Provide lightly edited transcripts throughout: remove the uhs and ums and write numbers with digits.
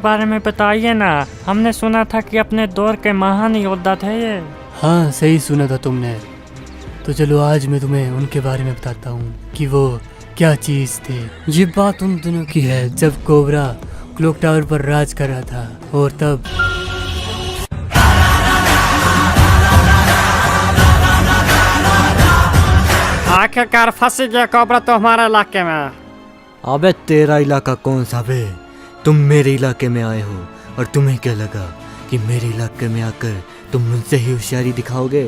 बारे में बताइए ना, हमने सुना था कि अपने दौर के महान योद्धा थे ये। हाँ सही सुना था तुमने। तो चलो आज मैं तुम्हें उनके बारे में बताता हूँ कि वो क्या चीज़ थे। ये बात उन दिनों की है जब कोबरा क्लॉक टावर पर राज कर रहा था और तब आखिरकार फंस गया कोबरा तो हमारे इलाके में। अबे तेरा इलाका कौन सा बे? तुम मेरे इलाके में आए हो और तुम्हें क्या लगा कि मेरे इलाके में आकर तुम मुझसे ही होशियारी दिखाओगे?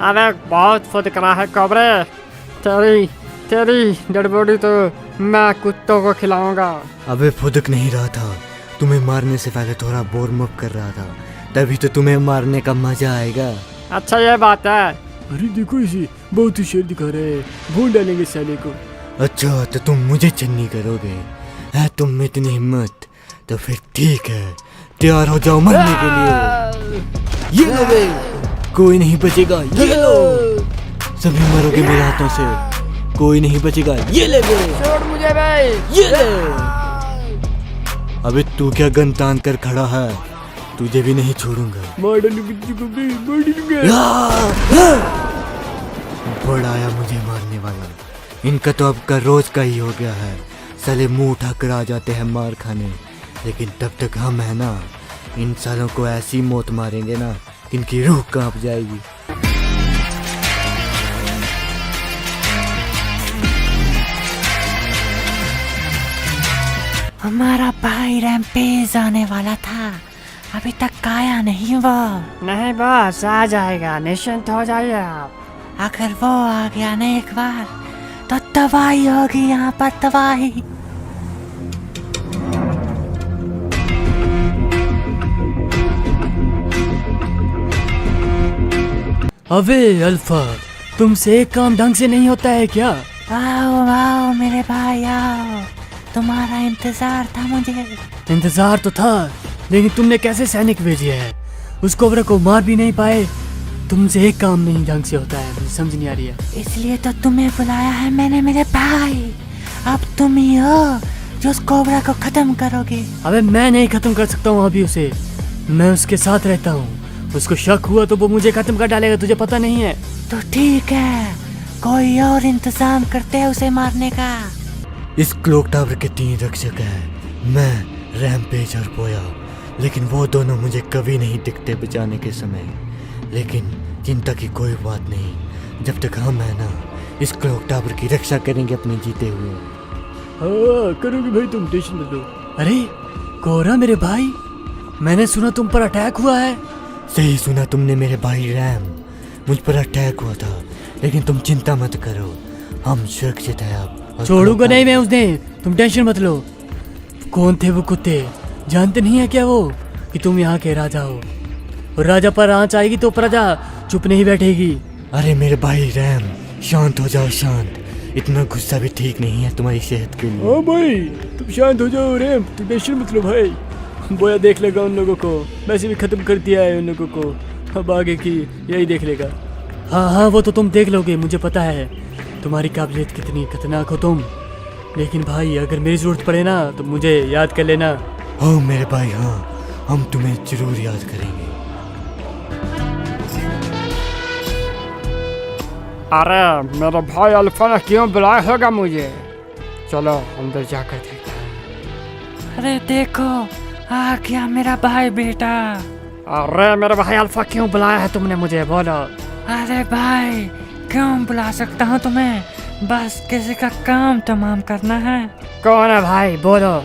अरे बहुत फुदक रहा है कोबरे, तेरी डेड बॉडी तो मैं कुत्तों को खिलाऊंगा। अबे फुदक नहीं रहा था, तुम्हें मारने से पहले थोड़ा वार्म अप कर रहा था, तभी तो तुम्हें मारने का मजा आएगा। अच्छा ये बात है। अरे देखो इसे बहुत होशियार दिखा रहे हैं, भूल डालेंगे साले को। अच्छा तो तुम मुझे चन्नी करोगे? है तुम में इतनी हिम्मत? तो फिर ठीक है, तैयार हो जाओ मरने के लिए। ये लो बे, कोई नहीं बचेगा। ये लो, सभी मरोगे मेरे हाथों से, कोई नहीं बचेगा। ये ले बे, छोड़ मुझे भाई। ये ले। अबे तू क्या गन तान कर खड़ा है? तुझे भी नहीं छोड़ूंगा। मार डालूंगा तुझको बे, मार डालूंगा। बड़ा आया मुझे मारने वाला। इनका तो अब का रोज का ही हो गया है, साले मुंह उठाकर आ जाते हैं मार खाने। लेकिन तब तक हम है ना, इन सालों को ऐसी मौत मारेंगे ना कि इनकी रूह कांप जाएगी। हमारा भाई रैम्पेज आने वाला था, अभी तक आया नहीं वो। नहीं बस आ जाएगा, निश्चिंत हो जाइए आप। अगर वो आ गया ना एक बार तो तबाही होगी यहाँ पर, तबाही। अबे अल्फा, तुमसे एक काम ढंग से नहीं होता है क्या? आओ आओ मेरे भाई आओ, तुम्हारा इंतजार था मुझे। इंतजार तो था, लेकिन तुमने कैसे सैनिक भेजे हैं? उस कोबरा को मार भी नहीं पाए। तुमसे एक काम नहीं ढंग से होता है, मुझे समझ नहीं आ रही है। इसलिए तो तुम्हें बुलाया है मैंने मेरे भाई। अब तुम ही हो जो उस कोबरा को खत्म करोगे। अबे मैं नहीं खत्म कर सकता हूँ अभी उसे, मैं उसके साथ रहता हूँ। उसको शक हुआ तो वो मुझे खत्म कर डालेगा, तुझे पता नहीं है? तो ठीक है, कोई और इंतजाम करते हैं उसे मारने का। इस क्लॉक टावर के 3 रक्षक हैं, मैं, रैम्पेज और पोया। लेकिन वो दोनों मुझे कभी नहीं दिखते बचाने के समय। लेकिन चिंता की कोई बात नहीं, जब तक हम है ना, इस क्लॉक टावर की रक्षा करेंगे अपने जीते हुए। हाँ करोगे भाई, तुम टेंशन मत लो। अरे कोबरा मेरे भाई, मैंने सुना तुम पर अटैक हुआ है। सही सुना तुमने मेरे भाई रैम, मुझ पर अटैक हुआ था। लेकिन तुम चिंता मत करो, हम सुरक्षित हैं अब। छोड़ूंगा नहीं मैं उस दिन, तुम टेंशन मत लो। कौन थे वो कुत्ते, जानते नहीं है क्या वो कि तुम यहाँ के राजा हो? और राजा पर आंच आएगी तो प्रजा चुप नहीं बैठेगी। अरे मेरे भाई रैम, शांत हो जाओ शांत, इतना गुस्सा भी ठीक नहीं है तुम्हारी सेहत के लिए। हाँ भाई तुम शांत हो जाओ रैम, तुम टेंशन मत लो भाई। बोया देख लेगा उन लोगों को, वैसे भी खत्म कर दिया है उन लोगों को, अब आगे की यही देख लेगा। हाँ हाँ वो तो तुम देख लोगे, मुझे पता है तुम्हारी काबिलियत कितनी खतरनाक हो तुम। लेकिन भाई अगर मेरी जरूरत पड़े ना तो मुझे याद कर लेना। हाँ मेरे भाई हाँ, हम तुम्हें जरूर याद करेंगे। अरे मेरा भाई अल्फा ने क्यों बुलाया होगा मुझे? चलो अंदर जाकर देखते हैं। अरे देखो आ गया मेरा भाई बेटा। अरे मेरे भाई अल्फा क्यों बुलाया है तुमने मुझे, बोलो। अरे भाई क्यों बुला सकता हूँ तुम्हें, बस किसी का काम तमाम करना है। कौन है भाई, बोलो।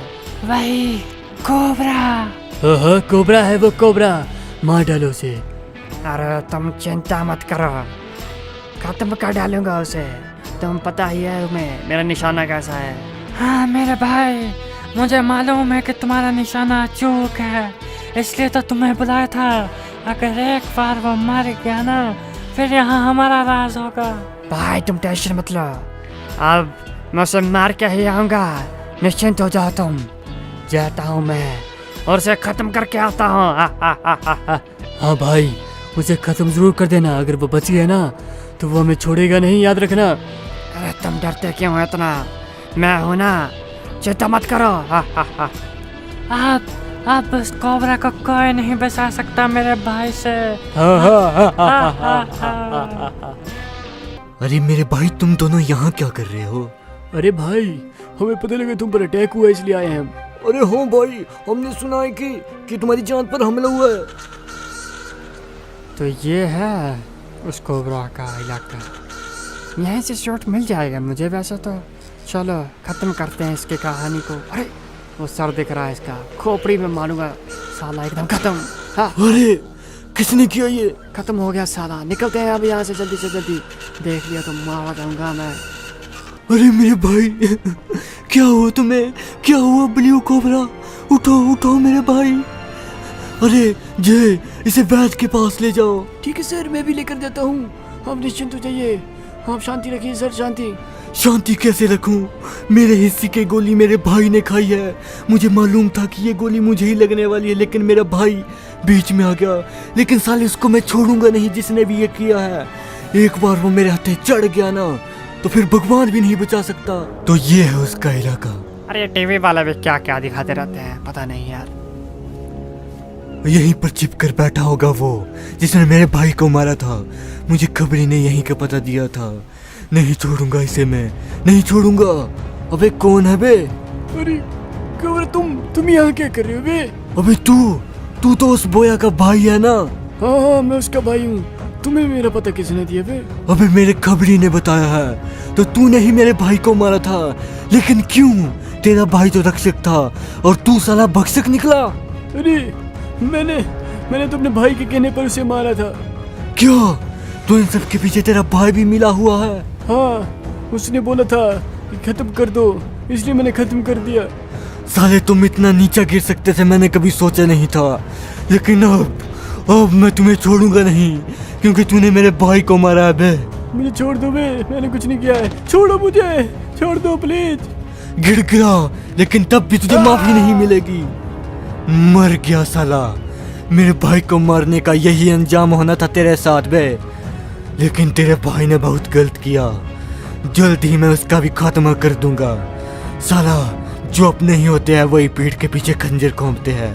वही कोबरा। हाँ कोबरा है वो, कोबरा, मार डालो उसे। अरे तुम चिंता मत करो, खत्म कर डालूंगा उसे। तुम पता ही है तुम्हें मेरा निशाना कैसा है। हाँ मेरे भाई, मुझे मालूम है कि तुम्हारा निशाना चूक है, इसलिए तो तुम्हें बुलाया था। अगर एक बार वो मर गया ना, फिर यहाँ हमारा राज होगा। भाई तुम टेंशन मत लो, अब मैं उसे मार के ही आऊंगा, निश्चिंत हो जाओ तुम। जाता हूँ मैं और उसे खत्म करके आता हूँ। हाँ भाई उसे खत्म जरूर कर देना, अगर वो बच गया ना तो वो हमें छोड़ेगा नहीं, याद रखना। अरे तुम डरते क्यों हो इतना, मैं हूं ना, चिंता मत करो। आप अब उस कोबरा को कोई नहीं बचा सकता मेरे भाई से। अरे मेरे भाई, तुम दोनों यहाँ क्या कर रहे हो? अरे भाई, हमें पता लगा तुम पर अटैक हुआ इसलिए आए हैं हम। अरे हाँ भाई, हमने सुना है कि तुम्हारी जान पर हमला हुआ है। तो ये है उस कोबरा का इलाका। यहीं से शॉट मिल जाएगा मुझे वैसे तो। चलो ख़त्म करते हैं इसकी कहानी को। अरे वो सर दिख रहा है इसका, खोपड़ी में मारूंगा साला, एकदम ख़त्म। हाँ, अरे किसने किया ये? ख़त्म हो गया साला। निकलते हैं अब यहाँ से जल्दी से जल्दी। देख लिया तो मारा जाऊंगा मैं। अरे मेरे भाई, क्या हुआ तुम्हें? क्या हुआ ब्लू कोबरा? उठो उठो मेरे भाई। अरे जय, इसे वैद्य के पास ले जाओ। ठीक है सर, मैं भी लेकर जाता हूँ। आप निश्चिंत हो जाइए, आप शांति रखिए सर, शांति। शांति कैसे रखूं? मेरे हिस्से की गोली मेरे भाई ने खाई है। मुझे मालूम था कि ये गोली मुझे ही लगने वाली है, लेकिन मेरा भाई बीच में आ गया। लेकिन साले उसको मैं छोड़ूंगा नहीं जिसने भी ये किया है। एक बार वो मेरे हाथे चढ़ गया ना, तो फिर भगवान भी नहीं बचा सकता। तो ये है उसका इलाका। अरे टीवी वाला भी क्या क्या दिखाते रहते हैं, पता नहीं यार। यहीं पर छिप कर बैठा होगा वो जिसने मेरे भाई को मारा था। मुझे खबरी ने यहीं का पता दिया था। नहीं छोड़ूंगा इसे, मैं नहीं छोड़ूंगा। अबे कौन है बे? अरे कोबरा, तुम यहाँ क्या कर रहे हो बे? अबे तू तो उस बोया का भाई है ना? हाँ, मैं उसका भाई हूँ। तुम्हें मेरा पता किसने दिया बे? अबे मेरे खबरी ने बताया है। तो तूने ही मेरे भाई को मारा था, लेकिन क्यों? तेरा भाई तो रक्षक था और तू साला भक्षक निकला। अरे मैंने तो अपने भाई के कहने पर उसे मारा था। क्या? तो इन सब के पीछे तेरा भाई भी मिला हुआ है? हाँ, उसने बोला था कि खत्म कर दो, इसलिए मैंने खत्म कर दिया। साले तुम इतना नीचा गिर सकते थे मैंने कभी सोचा नहीं था। लेकिन अब मैं तुम्हें छोड़ूंगा नहीं, क्योंकि तूने मेरे भाई को मारा है बे। मुझे छोड़ दो बे, मैंने कुछ नहीं किया है। छोड़ो मुझे, छोड़ दो प्लीज। गिड़गिड़ा, लेकिन तब भी तुझे माफी नहीं मिलेगी। मर गया साला। मेरे भाई को मारने का यही अंजाम होना था तेरे साथ बे। लेकिन तेरे भाई ने बहुत गलत किया। जल्द ही मैं उसका भी खात्मा कर दूंगा। साला, जो अपने ही होते हैं वही पीठ के पीछे खंजर घोंपते हैं।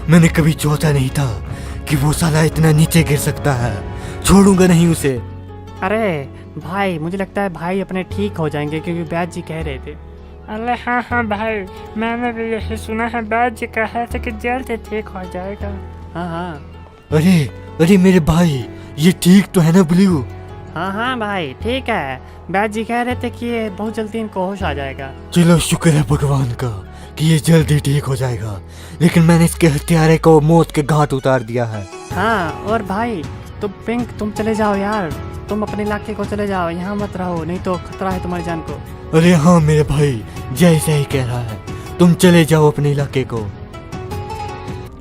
मैंने कभी सोचा नहीं था कि वो साला इतना नीचे गिर सकता है। छोड़ूंगा नहीं उसे। अरे भाई, मुझे लगता है भाई अपने ठीक हो जाएंगे, क्योंकि बैद जी कह रहे थे। अरे हाँ भाई, मैंने भी यही सुना है। बैद जी कहे थे कि जल्द ठीक हो जाएगा। हाँ। अरे मेरे भाई, ये ठीक तो है ना ब्लू? हाँ भाई, ठीक है। बैद जी कह रहे थे कि ये बहुत जल्दी इनको होश आ जाएगा। चलो शुक्र है भगवान का कि ये जल्दी ठीक हो जाएगा। लेकिन मैंने इसके हत्यारे को मौत के घाट उतार दिया है। हाँ, और भाई तुम चले जाओ यार। तुम अपने इलाके को चले जाओ, यहाँ मत रहो, नहीं तो खतरा है तुम्हारी जान को। अरे हाँ मेरे भाई, जैसा ही कह रहा है। तुम चले जाओ अपने इलाके को।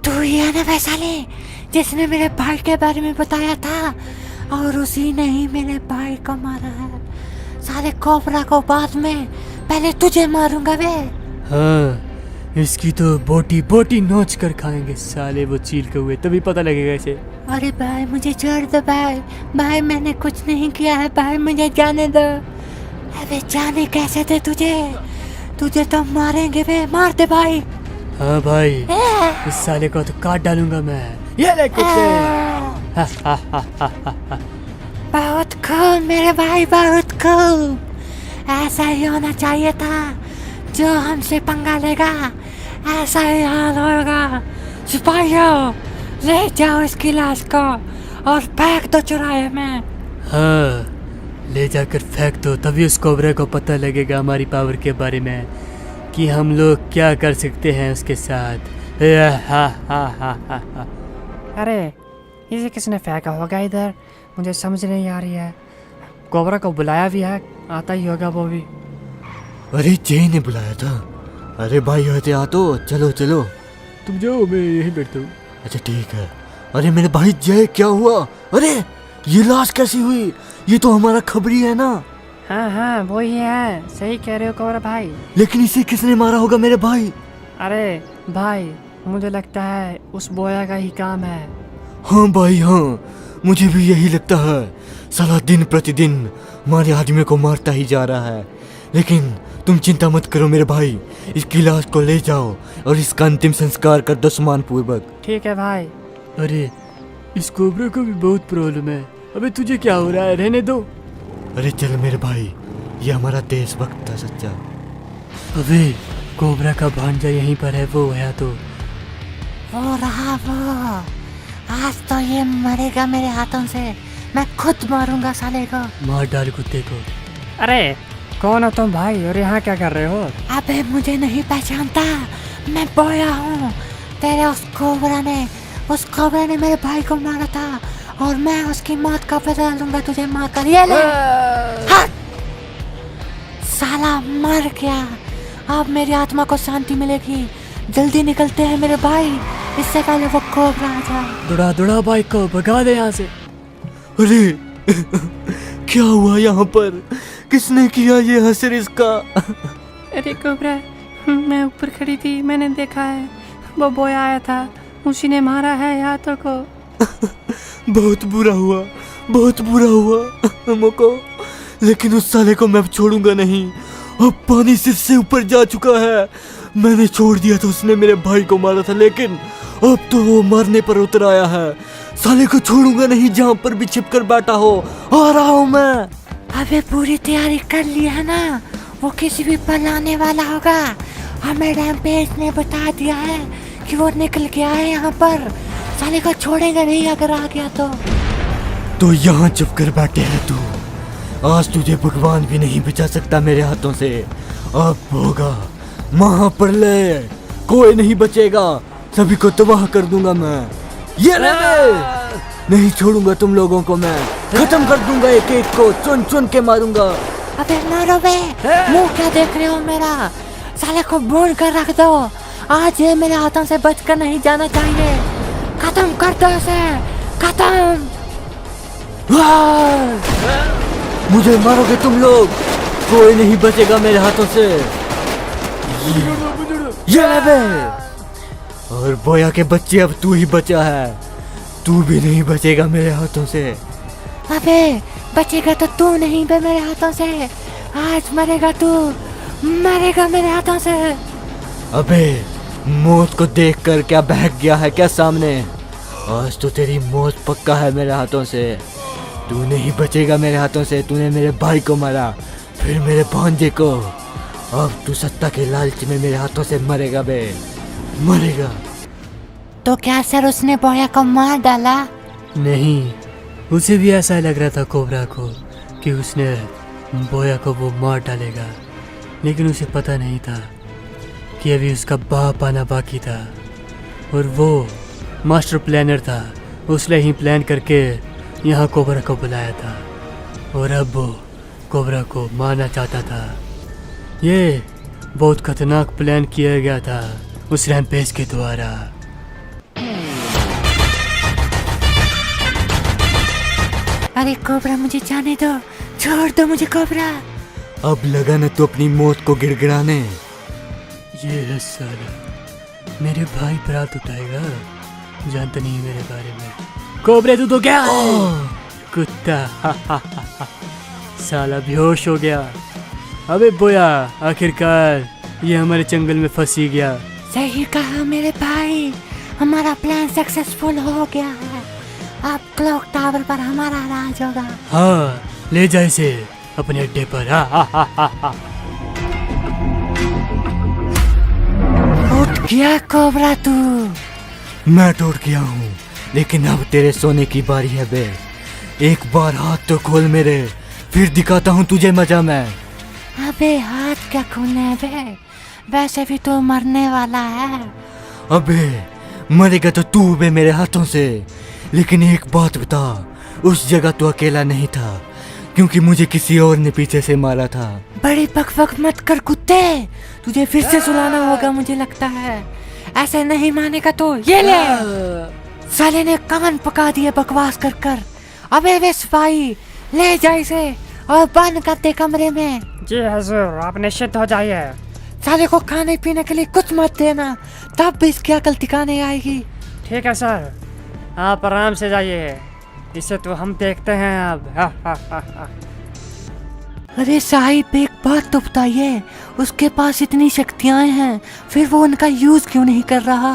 तू ही है ना वैसाली जिसने मेरे भाई के बारे में बताया था, और उसी ने ही मेरे भाई को मारा है। सारे कोबरा को बाद में, पहले तुझे मारूंगा बे। हाँ, इसकी तो बोटी नोच कर खाएंगे साले वो चील के हुए, तभी पता लगेगा इसे। अरे भाई मुझे छोड़ दो भाई मैंने कुछ नहीं किया है भाई, मुझे जाने दो। अबे जाने कैसे दे तुझे तो मारेंगे बे, मार दे भाई। हाँ भाई, इस साले को तो काट डालूंगा मैं। ये ले कुत्ते। बहुत खूब मेरे भाई, बहुत खूब। ऐसा ही होना चाहिए था। जो हमसे पंगा लेगा ऐसा ही हाल होगा। सिपाहियों, ले जाओ इसकी लाश को और फेंक दो चौराहे में। हाँ, ले जाकर फेंक दो, तभी उस कोबरा को पता लगेगा हमारी पावर के बारे में, कि हम लोग क्या कर सकते हैं उसके साथ। अरे इसे किसने फेंका होगा इधर, मुझे समझ नहीं आ रही है। कोबरा को बुलाया भी है, आता ही होगा वो भी। अरे जय ने बुलाया था। अरे भाई होते आ तो चलो। तुम जाओ, मैं यहीं बैठता हूँ। अच्छा ठीक है। अरे मेरे भाई जय, क्या हुआ? अरे ये लाश कैसी हुई? ये तो हमारा खबरी है ना? हाँ वो ही है, सही कह रहे हो कोबरा भाई। लेकिन इसे किसने मारा होगा मेरे भाई? अरे भाई, मुझे लगता है उस बोया का ही काम है। हाँ भाई हाँ, मुझे भी यही लगता है। साला दिन प्रतिदिन हमारे आदमी को मारता ही जा रहा है। लेकिन तुम चिंता मत करो मेरे भाई, इसकी लाश को ले जाओ और इसका अंतिम संस्कार कर दो सम्मान पूर्वक। ठीक है भाई। अरे इस कोबरा को भी बहुत प्रॉब्लम है। अबे तुझे क्या हो रहा है, रहने दो। अरे चल मेरे भाई, ये हमारा देशभक्त था सच्चा। अबे कोबरा का भांजा यहीं पर है, वो है तो। वो रहा वो, आज तो ये मरेगा मेरे हाथों से। मैं खुद मारूंगा साले को। मार डाल कुत्ते को। अरे कौन हो तुम भाई, और यहाँ क्या कर रहे हो? अबे मुझे नहीं पहचानता, मैं बोया हूँ। तेरे उस कोबरा ने मेरे भाई को मारा था और मैं उसकी मौत का बदला लूंगा तुझे मार कर। ये ले। हट! साला मर गया, अब मेरी आत्मा को शांति मिलेगी। जल्दी निकलते हैं मेरे भाई, इससे पहले वो कोबरा आ जाए। दौड़ा दौड़ा बाइक को, भगा दे यहाँ से। अरे क्या हुआ यहाँ पर, किसने किया ये हसर इसका? अरे कोबरा, मैं ऊपर खड़ी थी, मैंने देखा है वो बोया आया था, उसी ने मारा है हाथों को। बहुत बुरा हुआ, बहुत बुरा हुआ हमको, लेकिन उस साले को मैं अब छोड़ूंगा नहीं। अब पानी सिर से ऊपर जा चुका है। मैंने छोड़ दिया था, उसने मेरे भाई को मारा था, लेकिन अब तो वो मरने पर उतर आया है। साले को छोड़ूंगा नहीं, जहाँ पर भी छिप कर बैठा हो। आ रहा हूँ मैं। अबे पूरी तैयारी कर ली है ना, वो किसी भी पल आने वाला होगा। हमें रैम्पेज ने बता दिया है कि वो निकल के आए यहाँ पर। साले को छोड़ेंगे नहीं अगर आ गया तो यहाँ चुप कर बैठे है तू। आज तुझे भगवान भी नहीं बचा सकता मेरे हाथों से। अब होगा महाप्रलय, कोई नहीं बचेगा, सभी को तबाह कर दूंगा मैं। ये ले, नहीं छोड़ूंगा तुम लोगों को, मैं खत्म कर दूंगा, एक एक को चुन चुन के मारूंगा। अबे मारो बे, मुंह क्या देख रहे हो मेरा? साले को भून कर रख दो, आज ये मेरे हाथों से बचकर नहीं जाना चाहिए। खत्म कर दो इसे, खत्म। मुझे मारोगे तुम लोग, कोई नहीं बचेगा मेरे हाथों से। ये ले बे। और बोया के बच्चे, अब तू ही बचा है, तू भी नहीं बचेगा मेरे हाथों से। अबे बचेगा तो तू नहीं बे मेरे हाथों से, आज मरेगा तू, मरेगा मेरे हाथों से। अबे मौत को देखकर क्या बहक गया है क्या सामने? आज तो तेरी मौत पक्का है मेरे हाथों से। तू नहीं बचेगा मेरे हाथों से। तूने मेरे भाई को मारा, फिर मेरे भांजे को, अब तू सत्ता के लालच में मेरे हाथों से मरेगा बे, मरेगा। तो क्या सर उसने बोया को मार डाला? नहीं, उसे भी ऐसा लग रहा था कोबरा को कि उसने बोया को वो मार डालेगा, लेकिन उसे पता नहीं था कि अभी उसका बाप आना बाकी था। और वो मास्टर प्लानर था, उसने ही प्लान करके यहाँ कोबरा को बुलाया था, और अब वो कोबरा को मारना चाहता था। ये बहुत खतरनाक प्लान किया गया था उस रैम्पेज के द्वारा। अरे कोबरा मुझे जाने दो, छोड़ दो मुझे कोबरा। अब लगा ना तू अपनी मौत को गिड़गिड़ाने। ये है साला, मेरे भाई पर हाथ उठाएगा, जानता नहीं मेरे बारे में। कोबरे तू तो क्या है? कुत्ता। साला बेहोश हो गया। अबे बोया, आखिरकार ये हमारे जंगल में फंस ही गया। सही कहा मेरे भाई, हमारा प्लान सक्सेसफुल हो गया है। अब क्लॉक टावर पर हमारा राज होगा। हाँ, ले जा इसे अपने अड्डे पर। उठ गया कोबरा तू। मैं टूट गया हूँ, लेकिन अब तेरे सोने की बारी है बे। एक बार हाथ तो खोल मेरे, फिर दिखाता हूँ तुझे मजा मैं। अबे हाथ क्या खोलने है बे, वैसे भी तो मरने वाला है। अबे मरेगा तो तू बे मेरे हाथों से। लेकिन एक बात बता, उस जगह तो अकेला नहीं था, क्योंकि मुझे किसी और ने पीछे से मारा था। बड़ी बकबक मत कर कुत्ते, तुझे फिर से सुलाना होगा मुझे लगता है। ऐसे नहीं मानेगा तो ये ले। साले ने कान पका दिए बकवास कर कर। अबे वे सिपाही, ले जा इसे और बंद कर दे कमरे में। जी हजूर, आप निश्चित हो जाइए। साले को खाने पीने के लिए कुछ मत देना, तब भी इसकी अकल ठिकाने आएगी। ठीक है सर, आप आराम से जाइए, इसे तो हम देखते हैं अब। अरे साहिब एक बात तो बताइए, उसके पास इतनी शक्तियां हैं फिर वो उनका यूज क्यों नहीं कर रहा?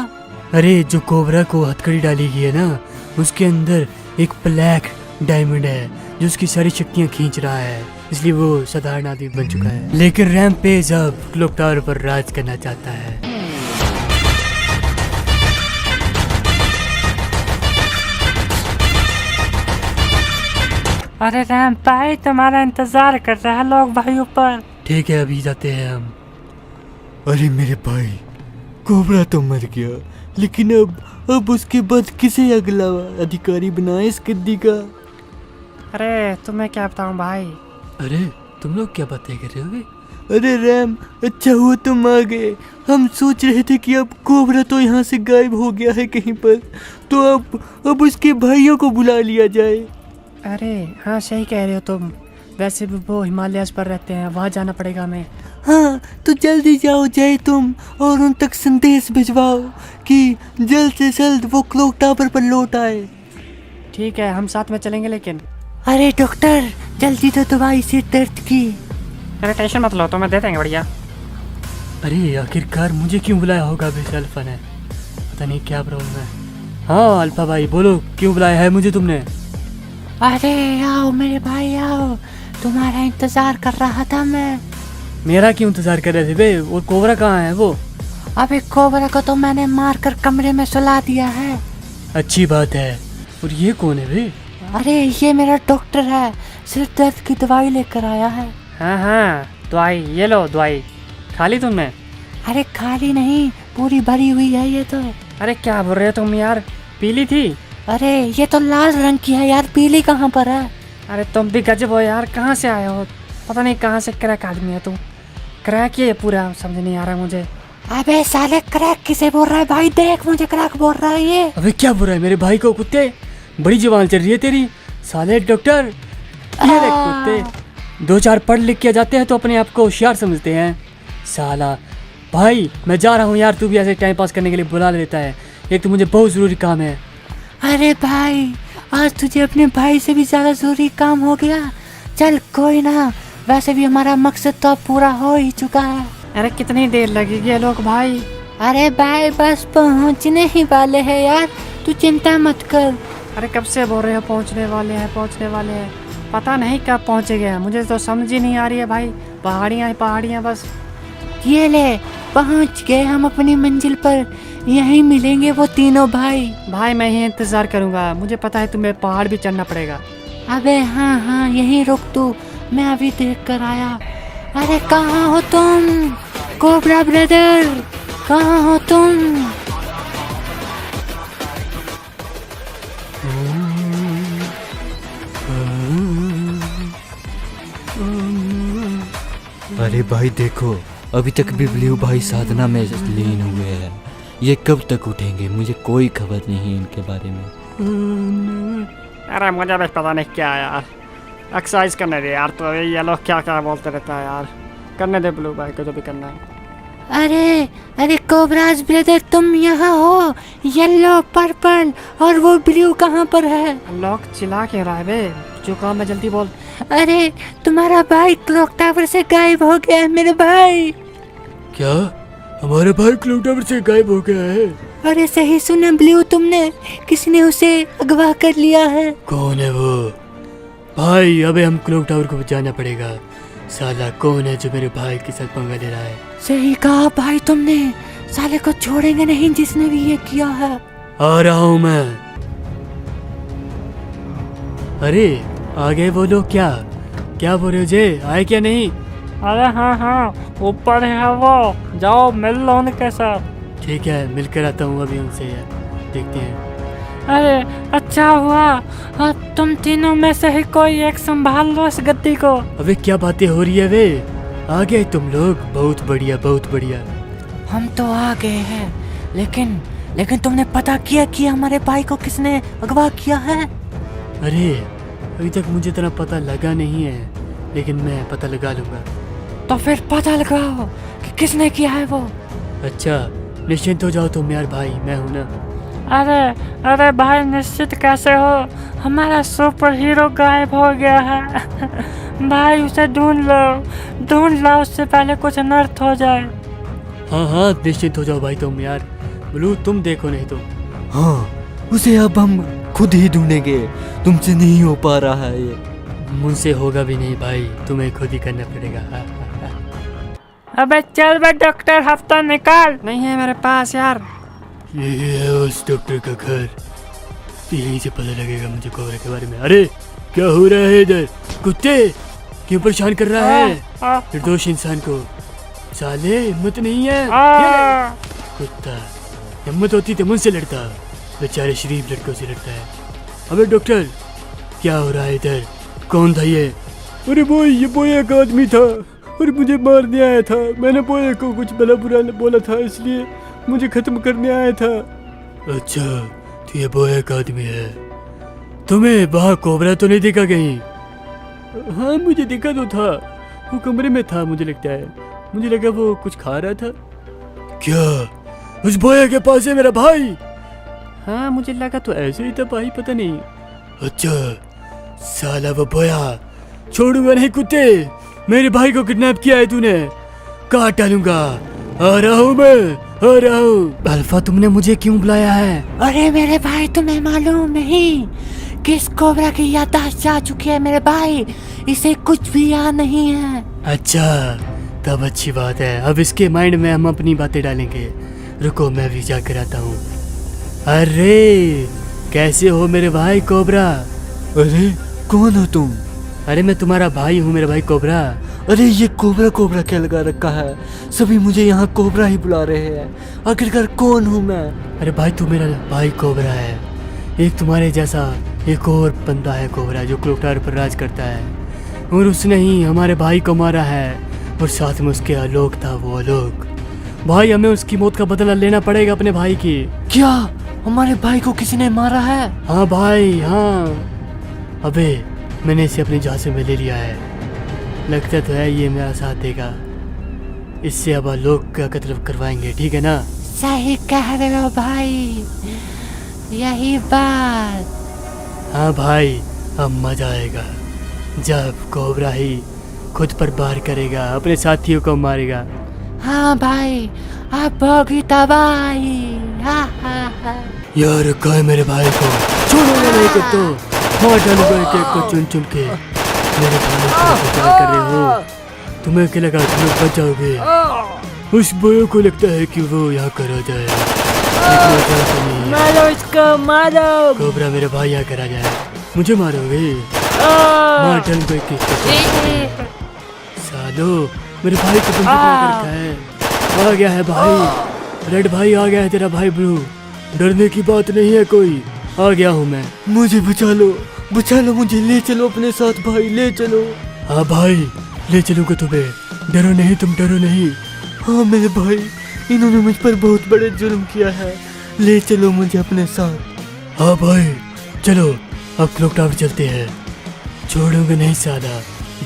अरे जो कोबरा को हथकड़ी डाली गई है ना, उसके अंदर एक ब्लैक डायमंड है जो उसकी सारी शक्तियां खींच रहा है, इसलिए वो साधारण आदमी बन चुका है। लेकिन रैम्पेज अब क्लॉक टावर पर राज करना चाहता है। अरे रैम भाई तुम्हारा इंतजार कर रहे हैं लोग भाई ऊपर। ठीक है अभी जाते हैं हम। अरे मेरे भाई, कोबरा तो मर गया, लेकिन अब उसके बाद किसे अगला अधिकारी बनाए इस गद्दी का? अरे तुम्हें क्या बताऊं भाई। अरे तुम लोग क्या बातें कर रहे हो? अरे रैम, अच्छा हुआ तुम आ गए। हम सोच रहे थे कि अब कोबरा तो यहाँ से गायब हो गया है कहीं पर, तो अब उसके भाइयों को बुला लिया जाए। अरे हाँ सही कह रहे हो तुम, वैसे भी वो हिमालयस पर रहते हैं, वहाँ जाना पड़ेगा हमें। हाँ तो जल्दी जाओ जाए तुम और उन तक संदेश भिजवाओ कि जल्द से जल्द वो क्लॉक टावर पर लौट आए। ठीक है हम साथ में चलेंगे लेकिन। अरे डॉक्टर जल्दी तो दवाई से दर्द की। अरे टेंशन मत लो, तुम्हें दे देंगे बढ़िया। अरे आखिरकार मुझे क्यों बुलाया होगा बेस अल्फा ने, पता नहीं क्या प्रॉब्लम है। हाँ अल्फा भाई बोलो, क्यों बुलाया है मुझे तुमने? अरे आओ मेरे भाई आओ, तुम्हारा इंतजार कर रहा था मैं। मेरा क्यों इंतजार कर रहे थे बे? और कोबरा कहाँ है वो? अबे कोबरा को तो मैंने मारकर कमरे में सुला दिया है। अच्छी बात है। और ये कौन है बे? अरे ये मेरा डॉक्टर है, सिर दर्द की दवाई लेकर आया है। हाँ हाँ दवाई, ये लो दवाई। खा ली तुमने? अरे खाली नहीं, पूरी भरी हुई है ये तो। अरे क्या बोल रहे हो तुम यार, पीली थी? अरे ये तो लाल रंग की है यार, पीली कहाँ पर है? अरे तुम भी गजब हो यार, कहाँ से आए हो? पता नहीं कहाँ से क्रैक आदमी है तुम। क्रैक ये पूरा समझ नहीं आ रहा मुझे। अबे साले क्रैक किसे बोल रहा है भाई? देख मुझे क्रैक बोल रहा है ये। अबे क्या बोल रहा है मेरे भाई को? कुत्ते, बड़ी जुबान चल रही है तेरी। साले डॉक्टर, ये देख कुत्ते, 2-4 पढ़ लिख के जाते हैं तो अपने आप को होशियार समझते हैं। साला भाई मैं जा रहा हूँ यार, तू भी ऐसे टाइम पास करने के लिए बुला लेता है। एक तो मुझे बहुत ज़रूरी काम है। अरे भाई आज तुझे अपने भाई से भी ज्यादा जरूरी काम हो गया। चल कोई ना, वैसे भी हमारा मकसद तो अब पूरा हो ही चुका है। अरे कितनी देर लगेगी ये लोग भाई? अरे भाई बस पहुंचने ही वाले हैं यार, तू चिंता मत कर। अरे कब से बोल रहे हो पहुंचने वाले हैं पहुंचने वाले हैं, पता नहीं कब पहुंचेंगे, मुझे तो समझ ही नहीं आ रही है भाई। पहाड़ियाँ ही पहाड़ियाँ बस। ये ले पहुंच गए हम अपनी मंजिल पर, यहीं मिलेंगे वो तीनों भाई। भाई मैं ही इंतजार करूंगा, मुझे पता है तुम्हें पहाड़ भी चढ़ना पड़ेगा। अबे हाँ हाँ यहीं रुक तू, मैं अभी देख कर आया। अरे कहाँ हो तुम कोबरा ब्रदर, कहाँ हो तुम? अरे भाई देखो, अभी तक भी ब्लू भाई साधना में लीन हुए हैं। ये कब तक उठेंगे? मुझे कोई खबर नहीं है इनके बारे में। अरे मुझे भी पता नहीं क्या यार, एक्सरसाइज करने दे यार। तो ये लोग क्या क्या बोलते रहता है यार, करने दे ब्लू भाई को जो भी करना है। अरे कोबराज ब्रदर तुम यहाँ हो? येलो पर्पल और वो ब्लू कहाँ पर है? लोग चिल्ला क्यों रहा है बे? जो काम है जल्दी बोल। अरे तुम्हारा भाई क्लॉक टावर से गायब हो गया है मेरे भाई। क्या हमारे भाई क्लॉक टावर से गायब हो गया है? अरे सही सुना ब्लू तुमने, किसी ने उसे अगवा कर लिया है। कौन है वो? भाई अबे हम क्लॉक टावर को बचाना पड़ेगा। साला कौन है जो मेरे भाई के साथ पंगा ले रहा है? सही कहा भाई तुमने, साले को छोड़ेंगे नहीं जिसने भी ये किया है। आ रहा हूँ मैं। अरे आ गए वो लोग? क्या बोल रहे हो जे, आए क्या नहीं? अरे हाँ हाँ ऊपर है वो, जाओ मिल लो उनके साथ। ठीक है मिलकर आता हूँ अभी उनसे यार, देखते हैं। अरे अच्छा हुआ, अब तुम तीनों में से ही कोई एक संभाल लो इस गद्दी को। अबे क्या बातें हो रही है वे? आ गए तुम लोग, बहुत बढ़िया बहुत बढ़िया। हम तो आ गए हैं, लेकिन तुमने पता किया कि हमारे भाई को किसने अगवा किया है? अरे अभी तक मुझे इतना पता लगा नहीं है, लेकिन मैं पता लगा लूंगा। तो फिर पता लगाओ कि किसने किया है वो। अच्छा निश्चिंत हो जाओ तुम यार भाई, मैं हूं ना। अरे भाई निश्चित कैसे हो, हमारा सुपर हीरो गायब हो गया है। भाई उसे ढूंढ लो उससे पहले कुछ अनर्थ हो जाए। हाँ हाँ निश्चिंत हो जाओ भाई तुम यार। ब्लू तुम देखो नहीं तो। हाँ उसे अब हम खुद ही ढूंढेंगे, तुमसे नहीं हो पा रहा है ये। मुझसे होगा भी नहीं भाई, तुम्हें खुद ही करना पड़ेगा। अबे चल बे डॉक्टर, हफ्ता निकाल। नहीं है मेरे पास यार। ये है उस डॉक्टर का घर, यहीं से पता लगेगा मुझे कोबरा के बारे में। अरे क्या हो रहा है इधर? कुत्ते क्यों परेशान कर रहा है निर्दोष इंसान को? साले हिम्मत नहीं है। ये ले। कुत्ता हिम्मत होती तो मुझसे लड़ता, बेचारे शरीफ लड़कों से लड़ता है। अबे डॉक्टर क्या हो रहा है इधर? कौन था ये? अरे वो ये बोया का आदमी था और मुझे मारने आया था। मैंने बोया को कुछ भला बुरा बोला था, इसलिए मुझे खत्म करने आया था। अच्छा तो ये बोया का आदमी है। तुम्हें वहाँ कोबरा तो नहीं देखा कहीं? हाँ मुझे देखा तो था, वो कमरे में था मुझे लगता है। मुझे लगा वो कुछ खा रहा था। क्या उस बोया के पास है मेरा भाई? हाँ मुझे लगा तो ऐसे ही था भाई, पता नहीं। अच्छा साला वो बोया छोड़ूंगा नहीं कुत्ते। मेरे भाई को किडनैप किया है तूने, काट डालूंगा। आ रहा हूँ मैं, आ रहा हूँ। अल्फा तुमने मुझे क्यों बुलाया है? अरे मेरे भाई तुम्हें मालूम नहीं किस कोबरा की याददाश्त जा चुकी है मेरे भाई, इसे कुछ भी याद नहीं है। अच्छा तब अच्छी बात है, अब इसके माइंड में हम अपनी बातें डालेंगे। रुको मैं भी जाकर आता हूँ। अरे कैसे हो मेरे भाई कोबरा? अरे कौन हो तुम? अरे मैं तुम्हारा भाई हूँ मेरे भाई कोबरा। अरे ये कोबरा कोबरा क्या लगा रखा है? सभी मुझे यहाँ कोबरा ही बुला रहे हैं, आखिरकार कौन हूँ मैं? अरे भाई तू मेरा भाई कोबरा है। एक तुम्हारे जैसा एक और बंदा है कोबरा जो क्लॉक टावर पर राज करता है, और उसने ही हमारे भाई को मारा है, और साथ में उसके आलोक था। वो आलोक भाई, हमें उसकी मौत का बदला लेना पड़ेगा अपने भाई की। क्या हमारे भाई को किसी ने मारा है? हाँ भाई हाँ। अबे मैंने इसे अपनी झांसे में ले लिया है, लगता तो है ये मेरा साथ देगा। इससे अब आलोक का कत्ल करवाएंगे, ठीक है ना? सही कह रहे हो भाई, यही बात। हाँ भाई अब मजा आएगा जब कोबरा ही खुद पर वार करेगा, अपने साथियों को मारेगा। हाँ भाई अब होगी तबाही। हाँ हाँ हाँ। यार रखा है मेरे भाई को, छोड़ूंगा नहीं को तो मार डालूंगा एक एक को चुन चुन के। मेरे भाई को क्या कर रहे हो? तुम्हें क्या लगा तुम लोग बच जाओगे? उस बोयो को लगता है कि वो यहाँ कर आ जाए, लेकिन ऐसा तो नहीं है। मारो इसको, मारो। कोबरा मेरे भाई यहाँ कर आ जाए, मुझे मारोगे? मार डालूंगा एक एक को। सालो मेरे भाई को बंदूक लगा रखा है। आ गया है भाई, रेड भाई आ गया है तेरा भाई ब्लू, डरने की बात नहीं है कोई। आ गया हूँ मैं। मुझे बचा लो, मुझे ले चलो अपने साथ भाई, ले चलो। हाँ भाई ले चलूंगा तुम्हें, डरो नहीं, तुम डरो नहीं। हाँ मेरे भाई, इन्होंने मुझ पर बहुत बड़े जुल्म किया है, ले चलो मुझे अपने साथ। हाँ भाई चलो अब क्लॉक टावर चलते हैं। छोड़ूंगा नहीं साला,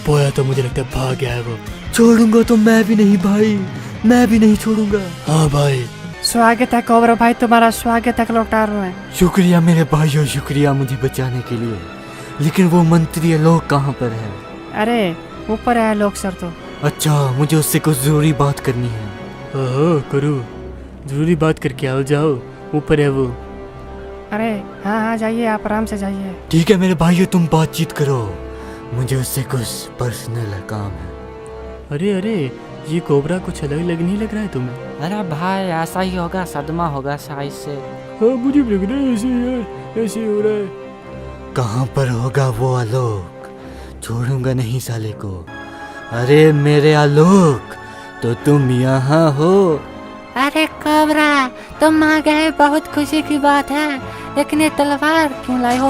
बोया तो मुझे लगता है भाग गया है वो। छोड़ूंगा तो मैं भी नहीं भाई, मैं भी नहीं छोड़ूंगा। हाँ भाई स्वागत है कोबरा भाई, तुम्हारा स्वागत है क्लॉक टावर में। शुक्रिया मेरे भाइयों, शुक्रिया मुझे बचाने के लिए। लेकिन वो मंत्री लोग कहाँ पर है? अरे ऊपर है लोग सर तो। अच्छा मुझे उससे कुछ जरूरी बात करनी है। ओहो करो, जरूरी बात करके आओ, जाओ ऊपर है वो। अरे हाँ हाँ जाइए, आप आराम से जाइए। ठीक है मेरे भाइयों तुम बातचीत करो, मुझे उससे कुछ पर्सनल काम है। अरे अरे ये कोबरा कुछ अलग अलग नहीं लग रहा है तुम्हें? अरे भाई ऐसा ही होगा, सदमा होगा शायद से। हाँ मुझे भी लग रहा है ऐसे यार, ऐसे हो रहा है। कहाँ पर होगा वो आलोक? छोड़ूंगा नहीं साले को। अरे मेरे आलोक, तो तुम यहाँ हो? अरे कोबरा तुम आ गए, बहुत खुशी की बात है, लेकिन ये तलवार क्यों लाए हो?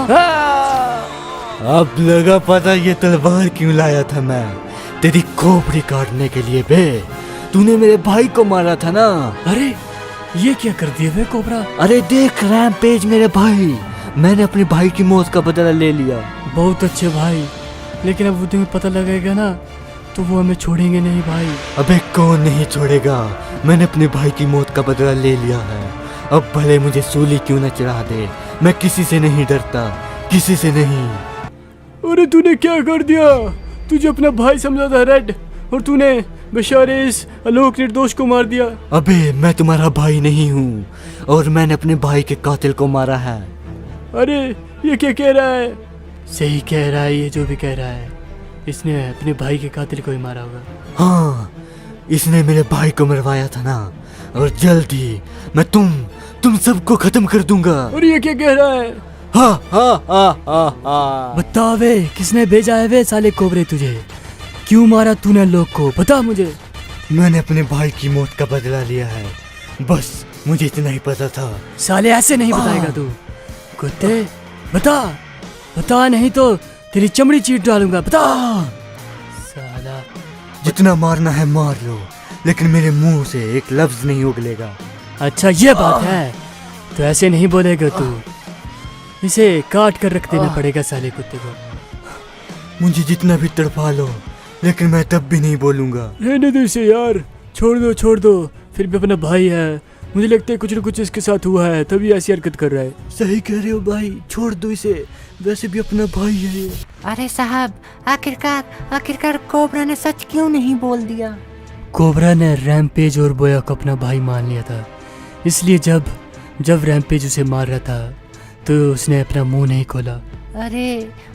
अब लगा पता ये तलवार क्यों लाया था मैं, तेरी खोपड़ी काटने के लिए बे। तूने मेरे भाई को मारा था ना? अरे ये क्या कर दिया बे कोबरा? अरे देख रैम्पेज मेरे भाई, मैंने अपने भाई की मौत का बदला ले लिया। बहुत अच्छे भाई, लेकिन अब वो तुम्हें पता लगेगा ना तो वो हमें छोड़ेंगे नहीं भाई। अबे कौन नहीं छोड़ेगा, मैंने अपने भाई की मौत का बदला ले लिया है। अब भले मुझे सूली क्यों न चढ़ा दे, मैं किसी से नहीं डरता, किसी से नहीं। अरे तूने क्या कर दिया? तुझे अपना भाई समझा था रेड, और तूने बेचारे इस आलोक निर्दोष को मार दिया। अबे मैं तुम्हारा भाई नहीं हूँ, और मैंने अपने भाई के कातिल को मारा है। अरे ये क्या कह रहा है? सही कह रहा है ये जो भी कह रहा है, इसने अपने भाई के कातिल को ही मारा होगा। हाँ, इसने मेरे भाई को मरवाया था ना, और जल्द ही मैं तुम सबको खत्म कर दूंगा। और ये क्या कह रहा है? हा हा हा हा हा। बता वे, किसने भेजा है वे साले कोबरे तुझे? क्यों मारा तूने लोग को, बता मुझे। मैंने अपने भाई की मौत का बदला लिया है, बस मुझे इतना ही पता था। साले ऐसे नहीं बताएगा तू। कुत्ते बता, बता नहीं तो तेरी चमड़ी चीर डालूंगा, बता। साला जितना मारना है मार लो, लेकिन मेरे मुंह से एक लफ्ज नहीं उगलेगा। अच्छा ये बात है, तो ऐसे नहीं बोलेगा तू। इसे काट कर रख देना पड़ेगा साले कुत्ते को। मुझे जितना भी तड़पा लो, लेकिन मैं तब भी नहीं बोलूंगा। रहने दो इसे यार, छोड़ दो, फिर भी अपना भाई है। मुझे लगता है कुछ न कुछ इसके साथ हुआ है, तभी ऐसी हरकत कर रहा है। सही कह रहे हो भाई, छोड़ दो इसे, वैसे भी अपना भाई है ये। अरे साहब, आखिरकार कोबरा ने सच क्यों नहीं बोल दिया? कोबरा ने रैम्पेज और बोया को अपना भाई मान लिया था, इसलिए जब रैम्पेज उसे मार रहा था तो उसने अपना मुंह नहीं खोला। अरे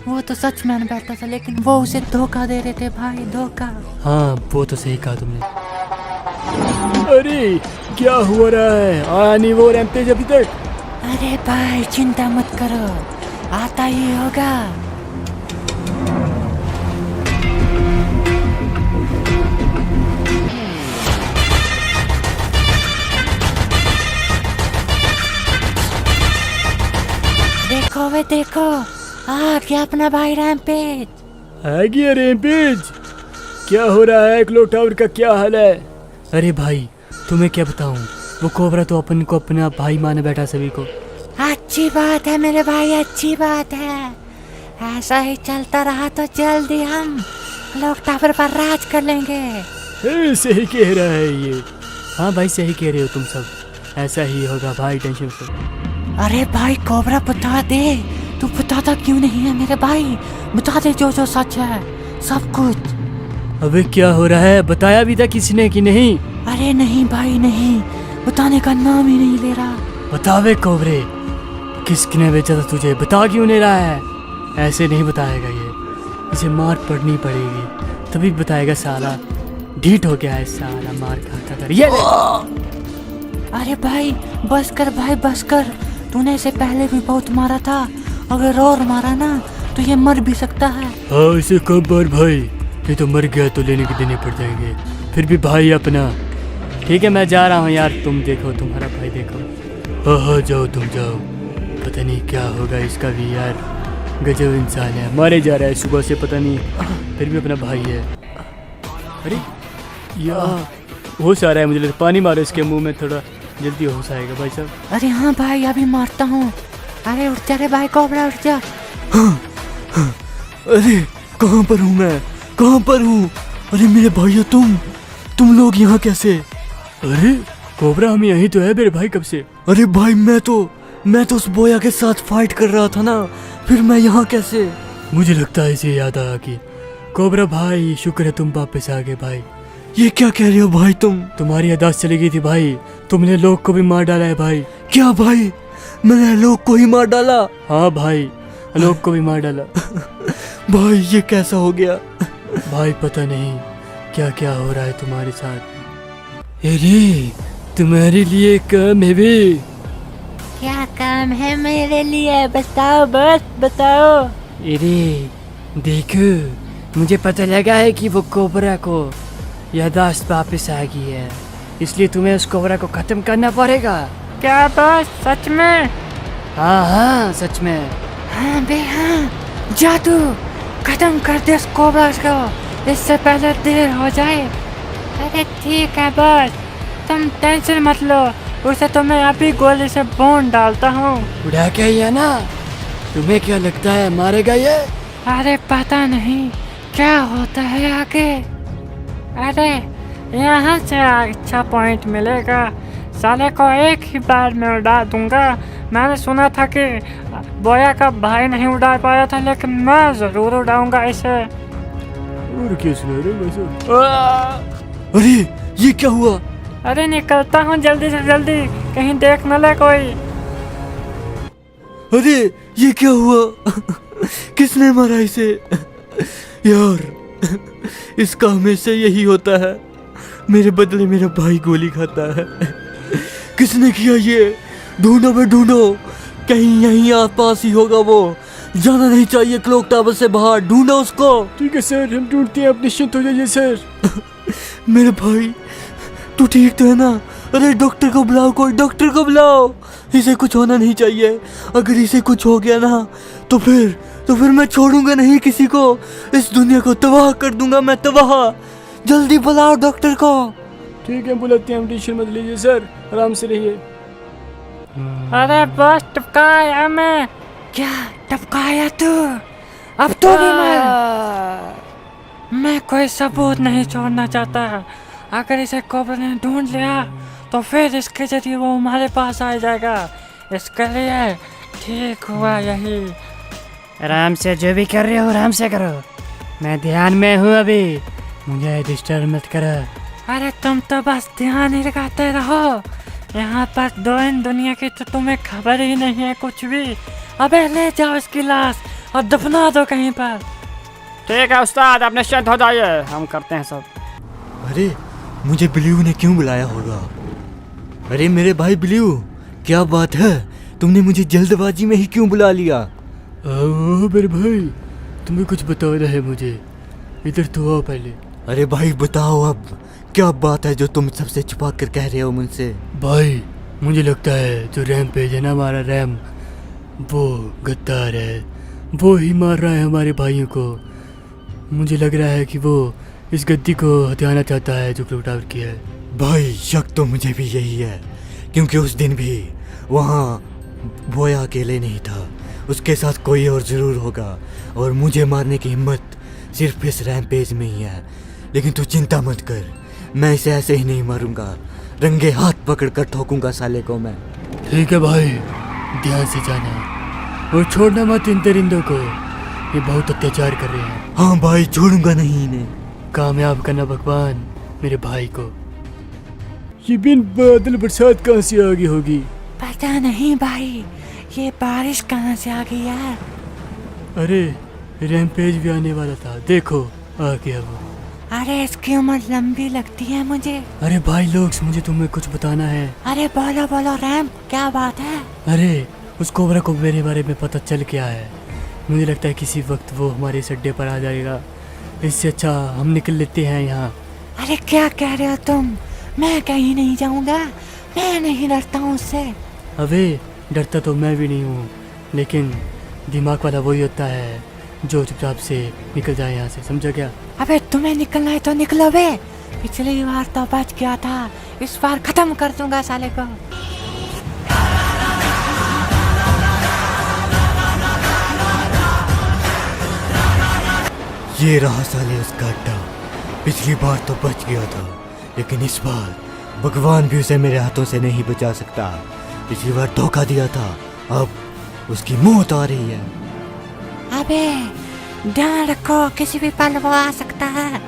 वो तो सच मान बैठा था, लेकिन वो उसे धोखा दे रहे थे भाई, धोखा। हाँ वो तो सही कहा तुमने। अरे क्या हो रहा है? आया नहीं वो रैम्पेज अभी तक? अरे भाई चिंता मत करो, आता ही होगा। देखो वे देखो, आ गया अपना भाई रैम्पेज। आ गया रैम्पेज? क्या हो रहा है? क्लॉक टावर का क्या हाल है? अरे भाई तुम्हें क्या बताऊं, वो कोबरा तो अपन को अपना भाई माने बैठा सभी को। अच्छी बात है मेरे भाई, अच्छी बात है। ऐसा ही चलता रहा तो जल्दी हम क्लॉक टावर पर राज कर लेंगे। सही कह रहा है ये। हाँ भाई सही कह रहे हो तुम सब, ऐसा ही होगा भाई, टेंशन मत। अरे भाई कोबरा बता दे, तू बताता क्यों नहीं है मेरे भाई? बता दे जो जो सच है, सब कुछ। अबे क्या हो रहा है, बताया भी था किसी ने कि नहीं? अरे नहीं भाई नहीं, बताने का नाम ही नहीं ले रहा। बतावे कोबरे, किसने भेजा था तुझे, बता क्यों नहीं रहा है? ऐसे नहीं बताएगा ये, इसे मार पड़नी पड़ेगी तभी बताएगा। साला ढीठ हो गया है साला, मार खाता कर। ये अरे भाई बस कर भाई बस कर, तूने इसे पहले भी बहुत मारा था, अगर और मारा ना तो ये मर भी सकता है। हाँ इसे कब बार भाई, ये तो मर गया तो लेने के देने पड़ जाएंगे, फिर भी भाई अपना। ठीक है मैं जा रहा हूँ यार, तुम देखो तुम्हारा भाई देखो। हाँ जाओ तुम जाओ, पता नहीं क्या होगा इसका भी यार, गजब इंसान है, मारे जा रहा है सुबह से पता नहीं, फिर भी अपना भाई है। अरे यार होश आ रहा है मुझे, पानी मारो इसके मुंह में, थोड़ा जल्दी होश आएगा भाई साहब। अरे हाँ भाई अभी मारता हूँ। अरे उठ जा रे भाई कोबरा, उठ जा। अरे कहाँ पर हूँ मैं, कहाँ पर हूँ? अरे मेरे भाइयों, तुम लोग यहाँ कैसे? अरे कोबरा हम यहीं तो है मेरे भाई, कब से? अरे भाई मैं तो उस बोया के साथ फाइट कर रहा था ना, फिर मैं यहाँ कैसे? मुझे लगता है इसे याद आया कि कोबरा भाई शुक्र है तुम वापस आ गए भाई। ये क्या कह रहे हो भाई तुम? तुम्हारी यादाश्त चली गई थी भाई, तुमने लोग को भी मार डाला है भाई। क्या भाई, मैंने लोग को ही मार डाला? हाँ भाई लोग को भी मार डाला। भाई ये कैसा हो गया? भाई पता नहीं क्या क्या हो रहा है तुम्हारे साथ। अरे तुम्हारे लिए काम है भी। क्या काम है मेरे लिए, बताओ बस बताओ। अरे देखो मुझे पता लगा है कि वो कोबरा को यादाश्त वापस आ गई है, इसलिए तुम्हें उस कोबरा को खत्म करना पड़ेगा। क्या बस सच में? हाँ सच में। हाँ बे हाँ, जा तू खत्म कर दे उस कोबरा को, इससे पहले देर हो जाए। अरे ठीक है बस, तुम टेंशन मत लो, उसे तो मैं अभी गोली से भून डालता हूँ। उड़ा के ही है ना, तुम्हें क्या लगता है मारेगा ये? अरे पता नहीं क्या होता है आगे। अरे यहाँ से अच्छा पॉइंट मिलेगा, साले को एक ही बार में उड़ा दूंगा। मैंने सुना था कि बोया का भाई नहीं उड़ा पाया था, लेकिन मैं ज़रूर उड़ाऊंगा इसे। और क्या सुना रहे भाई साहब? अरे ये क्या हुआ? अरे निकलता हूँ जल्दी से जल्दी, कहीं देख न ले कोई। अरे ये क्या हुआ? किसने मारा इसे? यार इसका हमेशा यही होता है, मेरे बदले मेरा भाई गोली खाता है। किसने किया ये? ढूंढो बे ढूंढो, कहीं यहीं आसपास ही होगा वो। जाना नहीं चाहिए क्लॉक टावर से बाहर, ढूंढो उसको। ठीक है सर, हम ढूंढते हैं, आप निश्चिंत हो जाइए सर। मेरे भाई तू ठीक तो है ना? अरे डॉक्टर को बुलाओ, कोई डॉक्टर को बुलाओ, इसे कुछ होना नहीं चाहिए। अगर इसे कुछ हो गया ना तो फिर मैं छोड़ूंगा नहीं किसी को, इस दुनिया को तबाह कर दूंगा मैं, तबाह। जल्दी बुलाओ डॉक्टर को। ठीक है बुलाते हैं, हम टेंशन मत लीजिए सर, आराम से रहिए। अरे बस टपकाया मैं। क्या टपकाया तू? अब तो भी मैं कोई सबूत नहीं छोड़ना चाहता। अगर इसे कोबरा ने ढूंढ लिया तो फिर इसके जरिए वो हमारे पास आ जाएगा। इसके लिए ठीक हुआ यही। आराम से, जो भी कर रहे हो आराम से करो, मैं ध्यान में हूँ अभी, मुझे डिस्टर्ब मत करो। अरे तुम तो बस ध्यान ही लगाते रहो, यहाँ पर दुनिया की तो तुम्हें खबर ही नहीं है कुछ भी। अबे ले जाओ इसकी लाश और दफना दो कहीं पर। ठीक है उस्ताद, आप निश्चिंत हो जाइए, हम करते हैं सब। अरे मुझे ब्लू ने क्यों बुलाया होगा? अरे मेरे भाई ब्लू, क्या बात है? तुमने मुझे जल्दबाजी में ही क्यों बुला लिया? आओ मेरे भाई, तुम्हें कुछ बताना है मुझे, इधर तो आओ पहले। अरे भाई बताओ अब, क्या बात है जो तुम सबसे छुपा कर कह रहे हो मुझसे? भाई मुझे लगता है जो रैम पेज है ना, हमारा रैम, वो गद्दार है, वो ही मार रहा है हमारे भाइयों को। मुझे लग रहा है कि वो इस गद्दी को हथियाना चाहता है जो क्लॉक टावर की है। भाई शक तो मुझे भी यही है, क्योंकि उस दिन भी वहाँ बोया अकेले नहीं था, उसके साथ कोई और ज़रूर होगा, और मुझे मारने की हिम्मत सिर्फ इस रैम्पेज में ही है। लेकिन तू चिंता मत कर, मैं इसे ऐसे ही नहीं मारूंगा, रंगे हाथ पकड़ कर ठोकूंगा साले को मैं। ठीक है भाई, ध्यान से जाना और छोड़ना मत इन दरिंदों को, ये बहुत अत्याचार कर रहे हैं। हाँ भाई, छोड़ूंगा नहीं इन्हें। कामयाब करना भगवान मेरे भाई को। ये बिन बादल बरसात कहाँ से आ गई होगी? पता नहीं भाई, ये बारिश कहाँ से आ गई यार। अरे रैम्पेज भी आने वाला था, देखो आ गया वो। अरे इसकी उम्र लंबी लगती है मुझे। अरे भाई लोग, मुझे तुम्हें कुछ बताना है। अरे बोलो बोलो रैम, क्या बात है? अरे उस कोबरा को मेरे बारे में पता चल गया है, मुझे लगता है किसी वक्त वो हमारे इस अड्डे पर आ जाएगा, इससे अच्छा हम निकल लेते हैं यहाँ। अरे क्या कह रहे हो तुम? मैं कहीं नहीं जाऊंगा, मैं नहीं डरता हूँ उससे। अबे डरता तो मैं भी नहीं हूँ, लेकिन दिमाग वाला वही होता है जो चुपचाप से निकल जाए यहाँ से, समझा क्या? अबे तुम्हें निकलना है तो निकलो बे, पिछली बार तो बच गया था, इस बार खत्म कर दूंगा साले को। ये रहा साले उसका अड्डा, पिछली बार तो बच गया था, लेकिन इस बार भगवान भी उसे मेरे हाथों से नहीं बचा सकता। पिछली बार धोखा दिया था, अब उसकी मौत आ रही है। अबे ध्यान रखो, किसी भी पल वो आ सकता है,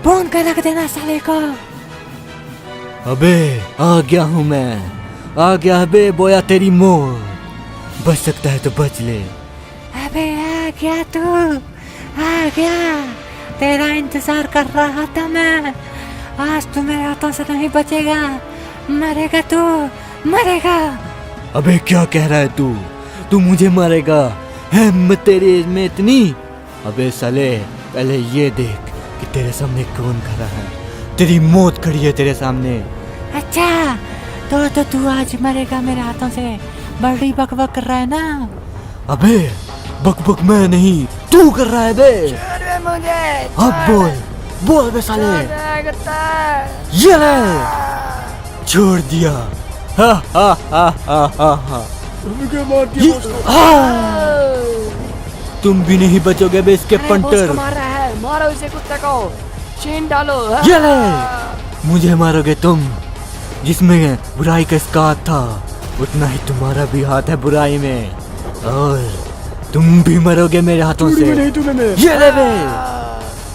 भून कर रख देना साले को। अबे आ गया हूँ मैं, आ गया बे बोया, तेरी मौत। बच सकता है तो बच ले। अबे आ गया तू, आ गया, तेरा इंतजार कर रहा था मैं। आज तू मेरे हाथों से नहीं बचेगा, मरेगा तू, मरेगा। अबे क्या कह रहा है तू? तू मुझे मारेगा? हिम्मत तेरी में इतनी? अबे साले, पहले ये देख कि तेरे सामने कौन खड़ा है। तेरी मौत खड़ी है तेरे सामने। अच्छा तो तू आज मरेगा मेरे हाथों से, बड़ी बकबक कर रहा है ना? अबे बक मैं नहीं, तू कर रहा है बे। अब बोल बे साले। ये ले, छोड़ दिया। हा हा हा हा हा हा। तुम भी नहीं बचोगे बे इसके पंटर। मारो इसे कुत्ते को, चेन डालो। ये ले, मुझे मारोगे तुम, जिसमें बुराई का इसका हाथ था, उतना ही तुम्हारा भी हाथ है बुराई में, और तुम भी मरोगे मेरे हाथों से। नहीं तुम्हें। ये ले बे,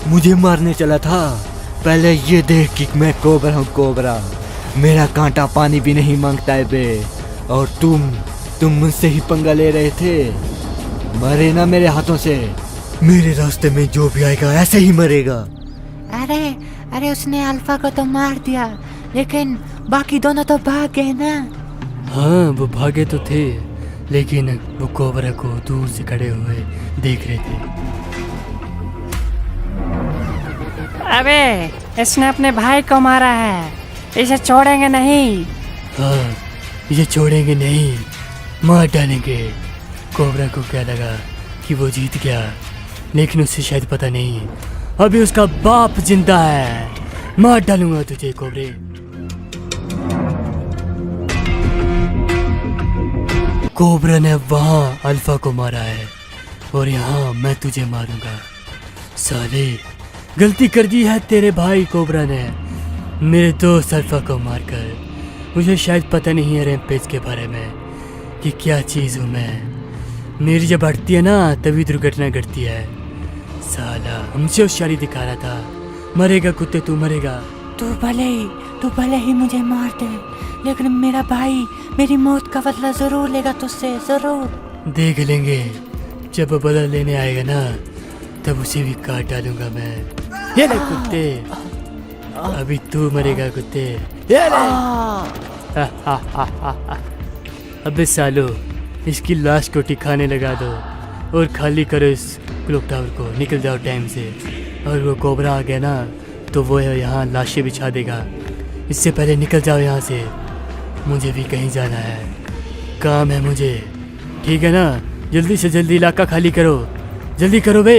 मुझे मारने चला था। पहले ये देख कि मैं कोबरा हूँ, कोबरा। मेरा कांटा पानी भी नहीं मांगता है बे। और तुम मुझसे ही पंगा ले रहे थे। मरे ना मेरे हाथों से। मेरे रास्ते में जो भी आएगा ऐसे ही मरेगा। अरे उसने अल्फा को तो मार दिया, लेकिन बाकी दोनों तो भाग गए ना। हाँ, वो भागे तो थे, लेकिन वो कोबरा को दूर से खड़े हुए देख रहे थे। अबे इसने अपने भाई को मारा है, इसे छोड़ेंगे नहीं। हाँ, ये छोड़ेंगे नहीं, मार डालेंगे। कोबरा को क्या लगा कि वो जीत गया, लेकिन उसे शायद पता नहीं अभी उसका बाप जिंदा है। मार डालूंगा तुझे कोबरे। कोबरा ने वहाँ अल्फा को मारा है और यहाँ मैं तुझे मारूंगा। साले, गलती कर दी है तेरे भाई कोबरा ने मेरे दोस्त अल्फा को मारकर। मुझे शायद पता नहीं है रैम्पेज के बारे में कि क्या चीज़ हूँ मैं। मेरी जब बढ़ती है ना तभी दुर्घटना घटती है। साला हमसे होशियारी दिखा रहा था। मरेगा कुत्ते, तू मरेगा। तू भले ही मुझे मार दे, लेकिन मेरा भाई मेरी मौत का बदला जरूर लेगा तुझसे, जरूर। देख लेंगे, जब वो बदला लेने आएगा ना तब उसे भी काट डालूंगा मैं। ये ले कुत्ते, अभी तू मरेगा कुत्ते। ये ले। अबे सालो, इसकी लाश को ठिकाने लगा दो और खाली करो इस क्लॉक टावर को। निकल जाओ टाइम से। और वो कोबरा आ गया ना तो वो यहाँ लाशें बिछा देगा। इससे पहले निकल जाओ यहाँ से, मुझे भी कहीं जाना है, काम है मुझे। ठीक है ना? जल्दी से जल्दी इलाका खाली करो, जल्दी करो बे।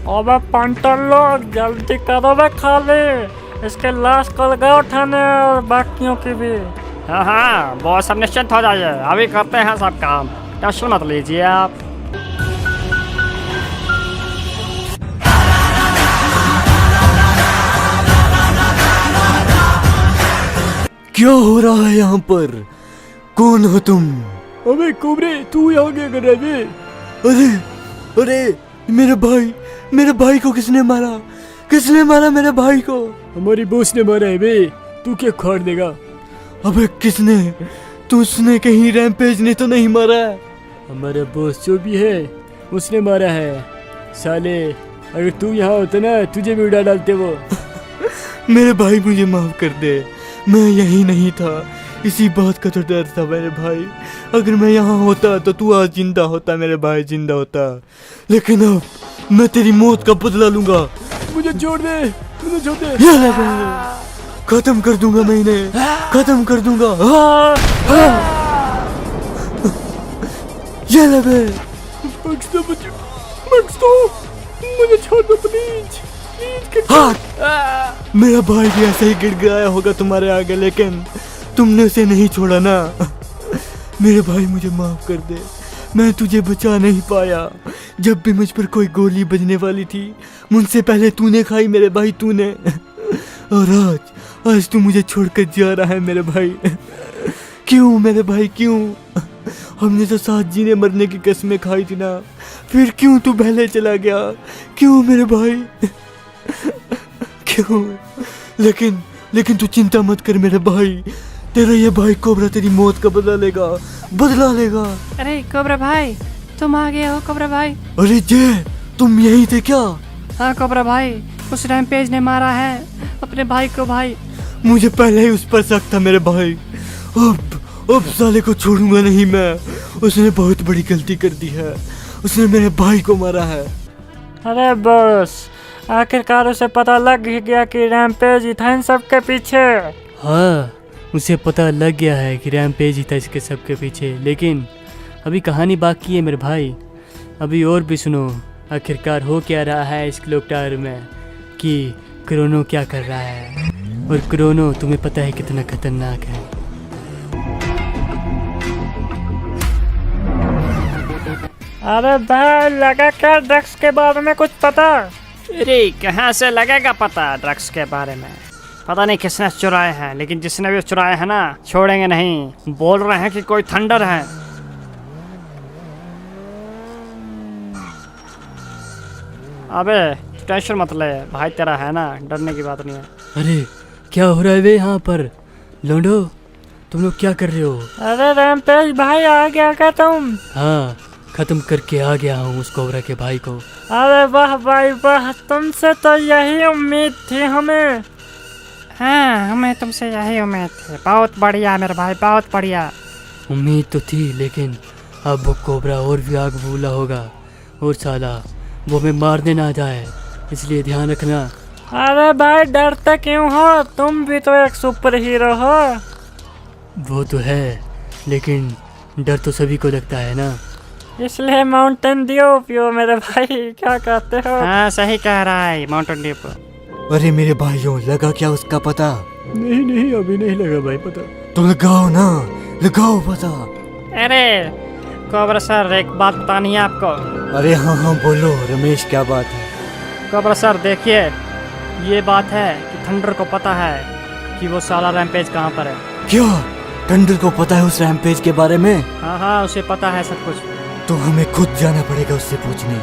अबे पंटर लोग जल्दी करो बे खाली, इसके लाश को लगाओ उठाने और बाकियों की भी। हाँ, बहुत सब निश्चिंत हो जाइए, अभी करते हैं सब काम, टेंशन मत लीजिए आप। क्या हो रहा है यहाँ पर? कौन हो तुम? अबे कोबरे, तू यहाँ क्या कर रहा है? अरे मेरे भाई को किसने मारा? किसने मारा मेरे भाई को? हमारी बॉस ने मारा है बे, तू क्या खाड़ देगा? अबे किसने? तुझने कहीं रैम्पेज ने तो नहीं मारा? हमारा बॉस जो भी है उसने मारा है। साले, अगर तू यहाँ होता ना तुझे भी उड़ा डालते वो। मेरे भाई मुझे माफ कर दे, मैं यही नहीं था, इसी बात का तो डर था मेरे भाई। अगर मैं यहाँ होता तो तू आज जिंदा होता, मेरे भाई जिंदा होता। लेकिन अब मैं तेरी मौत का बदला लूंगा। मुझे छोड़ दे, मुझे छोड़ दे। ये लगा, खत्म कर दूंगा मैं इन्हें, खत्म कर दूंगा। ये लगे, मुझे छोड़ दो प्लीज। हाँ, मेरा भाई भी ऐसे ही गिड़गिड़ाया होगा तुम्हारे आगे, लेकिन तुमने उसे नहीं छोड़ा ना। मेरे भाई मुझे माफ कर दे, मैं तुझे बचा नहीं पाया। जब भी मुझ पर कोई गोली बजने वाली थी मुझसे पहले तूने खाई मेरे भाई, तूने। और आज तू मुझे छोड़कर जा रहा है मेरे भाई। क्यों मेरे भाई, क्यों? हमने तो साथ जीने मरने की कसमें खाई थी ना, फिर क्यों तू पहले चला गया? क्यों मेरे भाई, क्यों? लेकिन तू चिंता मत कर मेरे भाई, तेरा ये भाई कोबरा तेरी मौत का बदला लेगा। अरे कोबरा भाई, तुम आ गए हो कोबरा भाई। अरे जय, तुम यहीं थे क्या? हाँ कोबरा भाई, उस रैम्पेज ने मारा है अपने भाई को। भाई मुझे पहले ही उस पर शक था मेरे भाई। अब साले को छोड़ूंगा नहीं मैं। उसने बहुत बड़ी गलती कर दी है, उसने मेरे भाई को मारा है। अरे बस, आखिरकार उसे पता लग ही गया कि रैम्पेज ही था इन सबके पीछे। हाँ, उसे पता लग गया है कि रैम्पेज ही था इसके सबके पीछे, लेकिन अभी कहानी बाकी है मेरे भाई। अभी और भी सुनो, आखिरकार हो क्या रहा है इस क्लॉक टावर में, कि क्रोनो क्या कर रहा है। और क्रोनो तुम्हें पता है कितना खतरनाक है। अरे भाई, लगा क्या ड्रग्स के बारे में कुछ पता? अरे कहाँ से लगेगा पता ड्रग्स के बारे में? पता नहीं किसने चुराए हैं, लेकिन जिसने भी चुराए हैं ना छोड़ेंगे नहीं। बोल रहे हैं कि कोई थंडर है। अबे टेंशन मत ले, भाई तेरा है ना, डरने की बात नहीं है। अरे क्या हो रहा है वे यहाँ पर? लोंडो तुम लोग क्या कर रहे हो? अरे रैम्पेज भाई आ गया क्या तुम? हाँ, खत्म करके आ गया हूँ उस कोबरा के भाई को। अरे वाह भाई वाह, तुमसे तो यही उम्मीद थी हमें। हाँ, हमें तुमसे यही उम्मीद थी। बहुत बढ़िया मेरे भाई, बहुत बढ़िया। उम्मीद तो थी, लेकिन अब वो कोबरा और भी आग बबूला होगा, और साला वो हमें मारने ना जाए, इसलिए ध्यान रखना। अरे भाई डरते क्यों हो? तुम भी तो एक सुपर हीरो हो। वो तो है, लेकिन डर तो सभी को लगता है ना। इसलिए माउंटेन ड्यू पियो मेरे भाई, क्या कहते हो? हाँ सही कह रहा है माउंटेन ड्यू। अरे मेरे भाइयों, लगा क्या उसका पता? नहीं नहीं, अभी नहीं लगा भाई पता। तो लगाओ ना, लगाओ पता। अरे कोबरा सर, एक बात बतानी है आपको। अरे हाँ हाँ बोलो रमेश, क्या बात है? कोबरा सर देखिए, ये बात है कि थंडर को पता है कि वो साला रैम्पेज कहाँ पर है। क्या टंडर को पता है उस रैम्पेज के बारे में? हाँ हाँ, उसे पता है सब कुछ। तो हमें खुद जाना पड़ेगा उससे पूछने।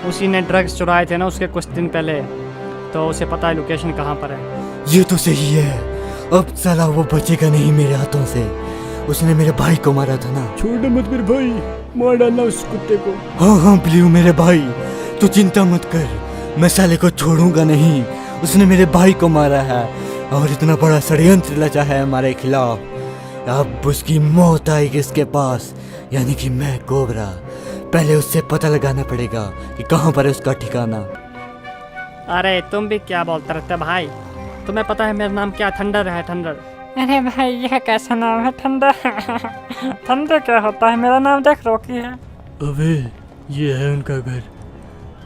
उसी ने ड्रग्स चुराए थे ना उसके कुछ दिन पहले, तो उसे पता है लोकेशन कहाँ पर है। ये तो सही है, अब साला वो बचेगा नहीं मेरे हाथों से। उसने मेरे भाई को मारा था ना। छोड़ना मत मेरे भाई, मार डालना उस कुत्ते को। हाँ हाँ ब्लू मेरे भाई, तू चिंता मत कर, मैं साले को छोड़ूंगा नहीं। उसने मेरे भाई को मारा है और इतना बड़ा षड्यंत्र रचा है हमारे खिलाफ। अब उसकी मौत आएगी इसके पास, यानी कि मैं कोबरा। पहले उससे पता लगाना पड़ेगा कि कहाँ पर है उसका ठिकाना। अरे तुम भी क्या बोलते रहते भाई, तुम्हें पता है मेरा नाम क्या थंडर है, थंडर। अरे भाई यह कैसा नाम है? ठंडा ठंडा क्या होता है? मेरा नाम देख रॉकी है। अबे ये है उनका घर।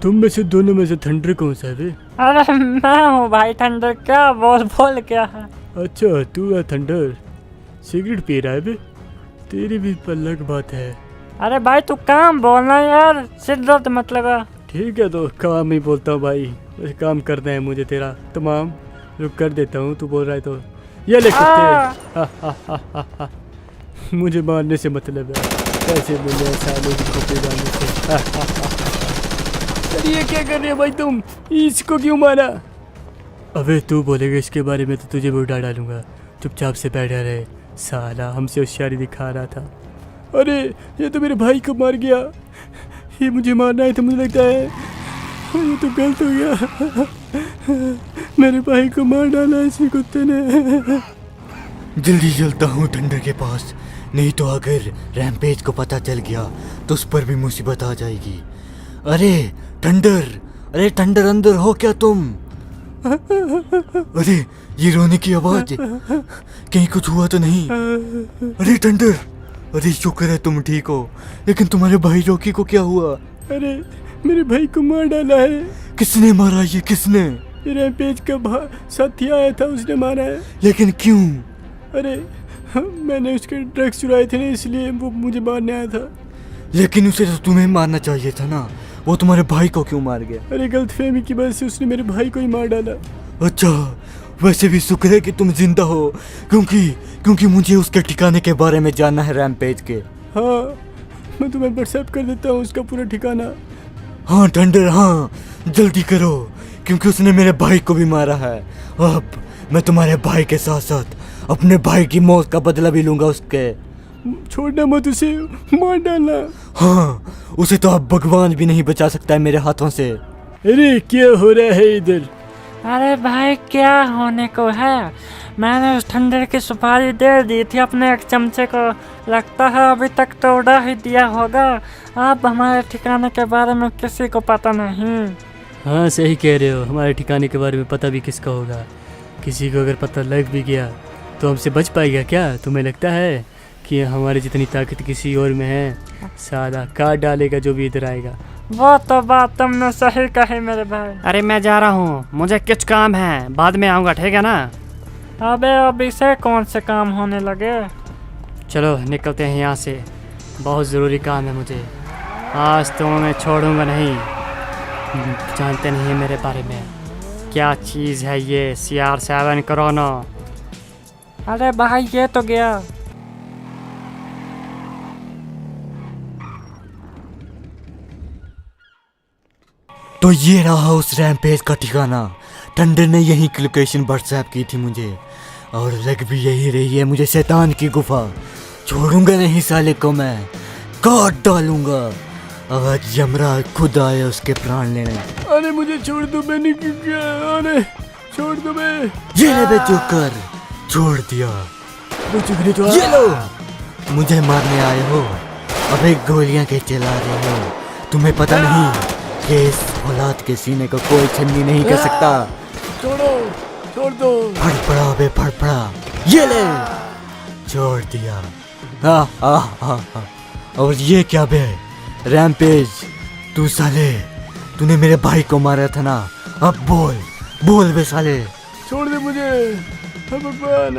तुम में से दोनों में से थंडर कौन सा है बे? अरे मैं हूँ भाई थंडर। क्या बोल बोल क्या है? अच्छा तू है थंडर, सिगरेट पी रहा है बे? तेरी भी अलग बात है। अरे भाई तू काम बोलना यार, सिर दर्द मत लगा। ठीक है तो काम ही बोलता हूँ भाई, वैसे काम करना है मुझे तेरा तमाम, रुक कर देता हूँ। तू बोल रहा है तो ये ले कुत्ते। मुझे मारने से मतलब है, कैसे बोले सालों की खोपड़ी डालने से। अरे ये क्या कर रहे हो भाई तुम? इसको क्यों मारा? अबे तू बोलेगा इसके बारे में तो तुझे भी उड़ा डालूंगा। चुपचाप से बैठा रहे, साला हमसे होशियारी दिखा रहा था। अरे ये तो मेरे भाई को मार गया, ये मुझे मारना है तो मुझे लगता है ये तो गलत हो गया। मेरे भाई को मार डाला इसी कुत्ते ने। जल्दी चलता हूँ टंडर के पास, नहीं तो अगर रैम्पेज को पता चल गया तो उस पर भी मुसीबत आ जाएगी। अरे टंडर, अरे टंडर अंदर हो क्या तुम? अरे ये रोने की आवाज, कहीं कुछ हुआ तो नहीं? अरे टंडर, अरे शुक्र है तुम ठीक हो, लेकिन तुम्हारे भाई रॉकी को क्या हुआ? अरे मेरे भाई को मार डाला है। किसने मारा? ये किसने? रैम्पेज का साथी आया था, उसने मारा है। लेकिन क्यों? अरे मैंने उसके ड्रग्स चुराए थे ना, इसलिए वो मुझे मारने आया था। लेकिन उसे तो तुम्हें मारना चाहिए था ना, वो तुम्हारे भाई को क्यों मार गया? अरे गलतफहमी की वजह से उसने मेरे भाई को ही मार डाला। अच्छा, वैसे भी शुक्र है कि तुम जिंदा हो, क्योंकि मुझे उसके ठिकाने के बारे में जानना है रैम्पेज के। हाँ मैं तुम्हें व्हाट्सएप कर देता हूँ उसका पूरा ठिकाना। हाँ टंडर, हाँ जल्दी करो, क्योंकि उसने मेरे भाई को भी मारा है। अब मैं तुम्हारे भाई के साथ साथ अपने भाई की मौत का बदला भी लूंगा उसके। छोड़ना मत उसे, मार डालना। हाँ, उसे तो अब भगवान भी नहीं बचा सकता है मेरे हाथों से। अरे क्या हो रहा है इधर? अरे भाई क्या होने को है? मैंने उस ठंडर की सुपारी दे दी थी अपने एक चमचे को, लगता है अभी तक तो उड़ा ही दिया होगा। अब हमारे ठिकाने के बारे में किसी को पता नहीं। हाँ सही कह रहे हो, हमारे ठिकाने के बारे में पता भी किसका होगा? किसी को अगर पता लग भी गया तो हमसे बच पाएगा क्या? तुम्हें लगता है कि हमारी जितनी ताकत किसी और में है? साला काट डालेगा जो भी इधर आएगा। वो तो बात तुमने सही कही मेरे भाई। अरे मैं जा रहा हूँ, मुझे कुछ काम है, बाद में आऊँगा, ठीक है ना? अबे अभी से कौन से काम होने लगे? चलो निकलते हैं यहाँ से, बहुत ज़रूरी काम है मुझे। आज तो मैं छोड़ूंगा नहीं। जानते नहीं है मेरे बारे में, क्या चीज़ है ये CR7 कोरोना। अरे भाई ये तो गया। तो ये रहा उस रैम्पेज का ठिकाना। थंडर ने यही की लोकेशन व्हाट्सएप की थी मुझे, और लग भी यही रही है मुझे। शैतान की गुफा छोड़ूंगा नहीं साले को, मैं काट डालूंगा। आज यमराज खुद आए उसके प्राण लेने। अरे मुझे छोड़ दो, मैंने क्यों किया? अरे छोड़ दो मैं। ये ले बे जोकर, छोड़ दिया। वो चुगली तो ये लो, मुझे मारने आए हो, अबे गोलियां के चला रहे हो। तुम्हें पता नहीं कि इस औलाद के सीने को कोई छन्नी नहीं कर सकता। छोड़ो, छोड़ दो। फड़फड़ा बे फड़फड़ा, ये ले, छोड़ दिया। हा। और ये क्या बे रैम्पेज, तू साले तूने मेरे भाई को मारा था ना, अब बोल बे साले। छोड़ दे मुझे, हे भगवान।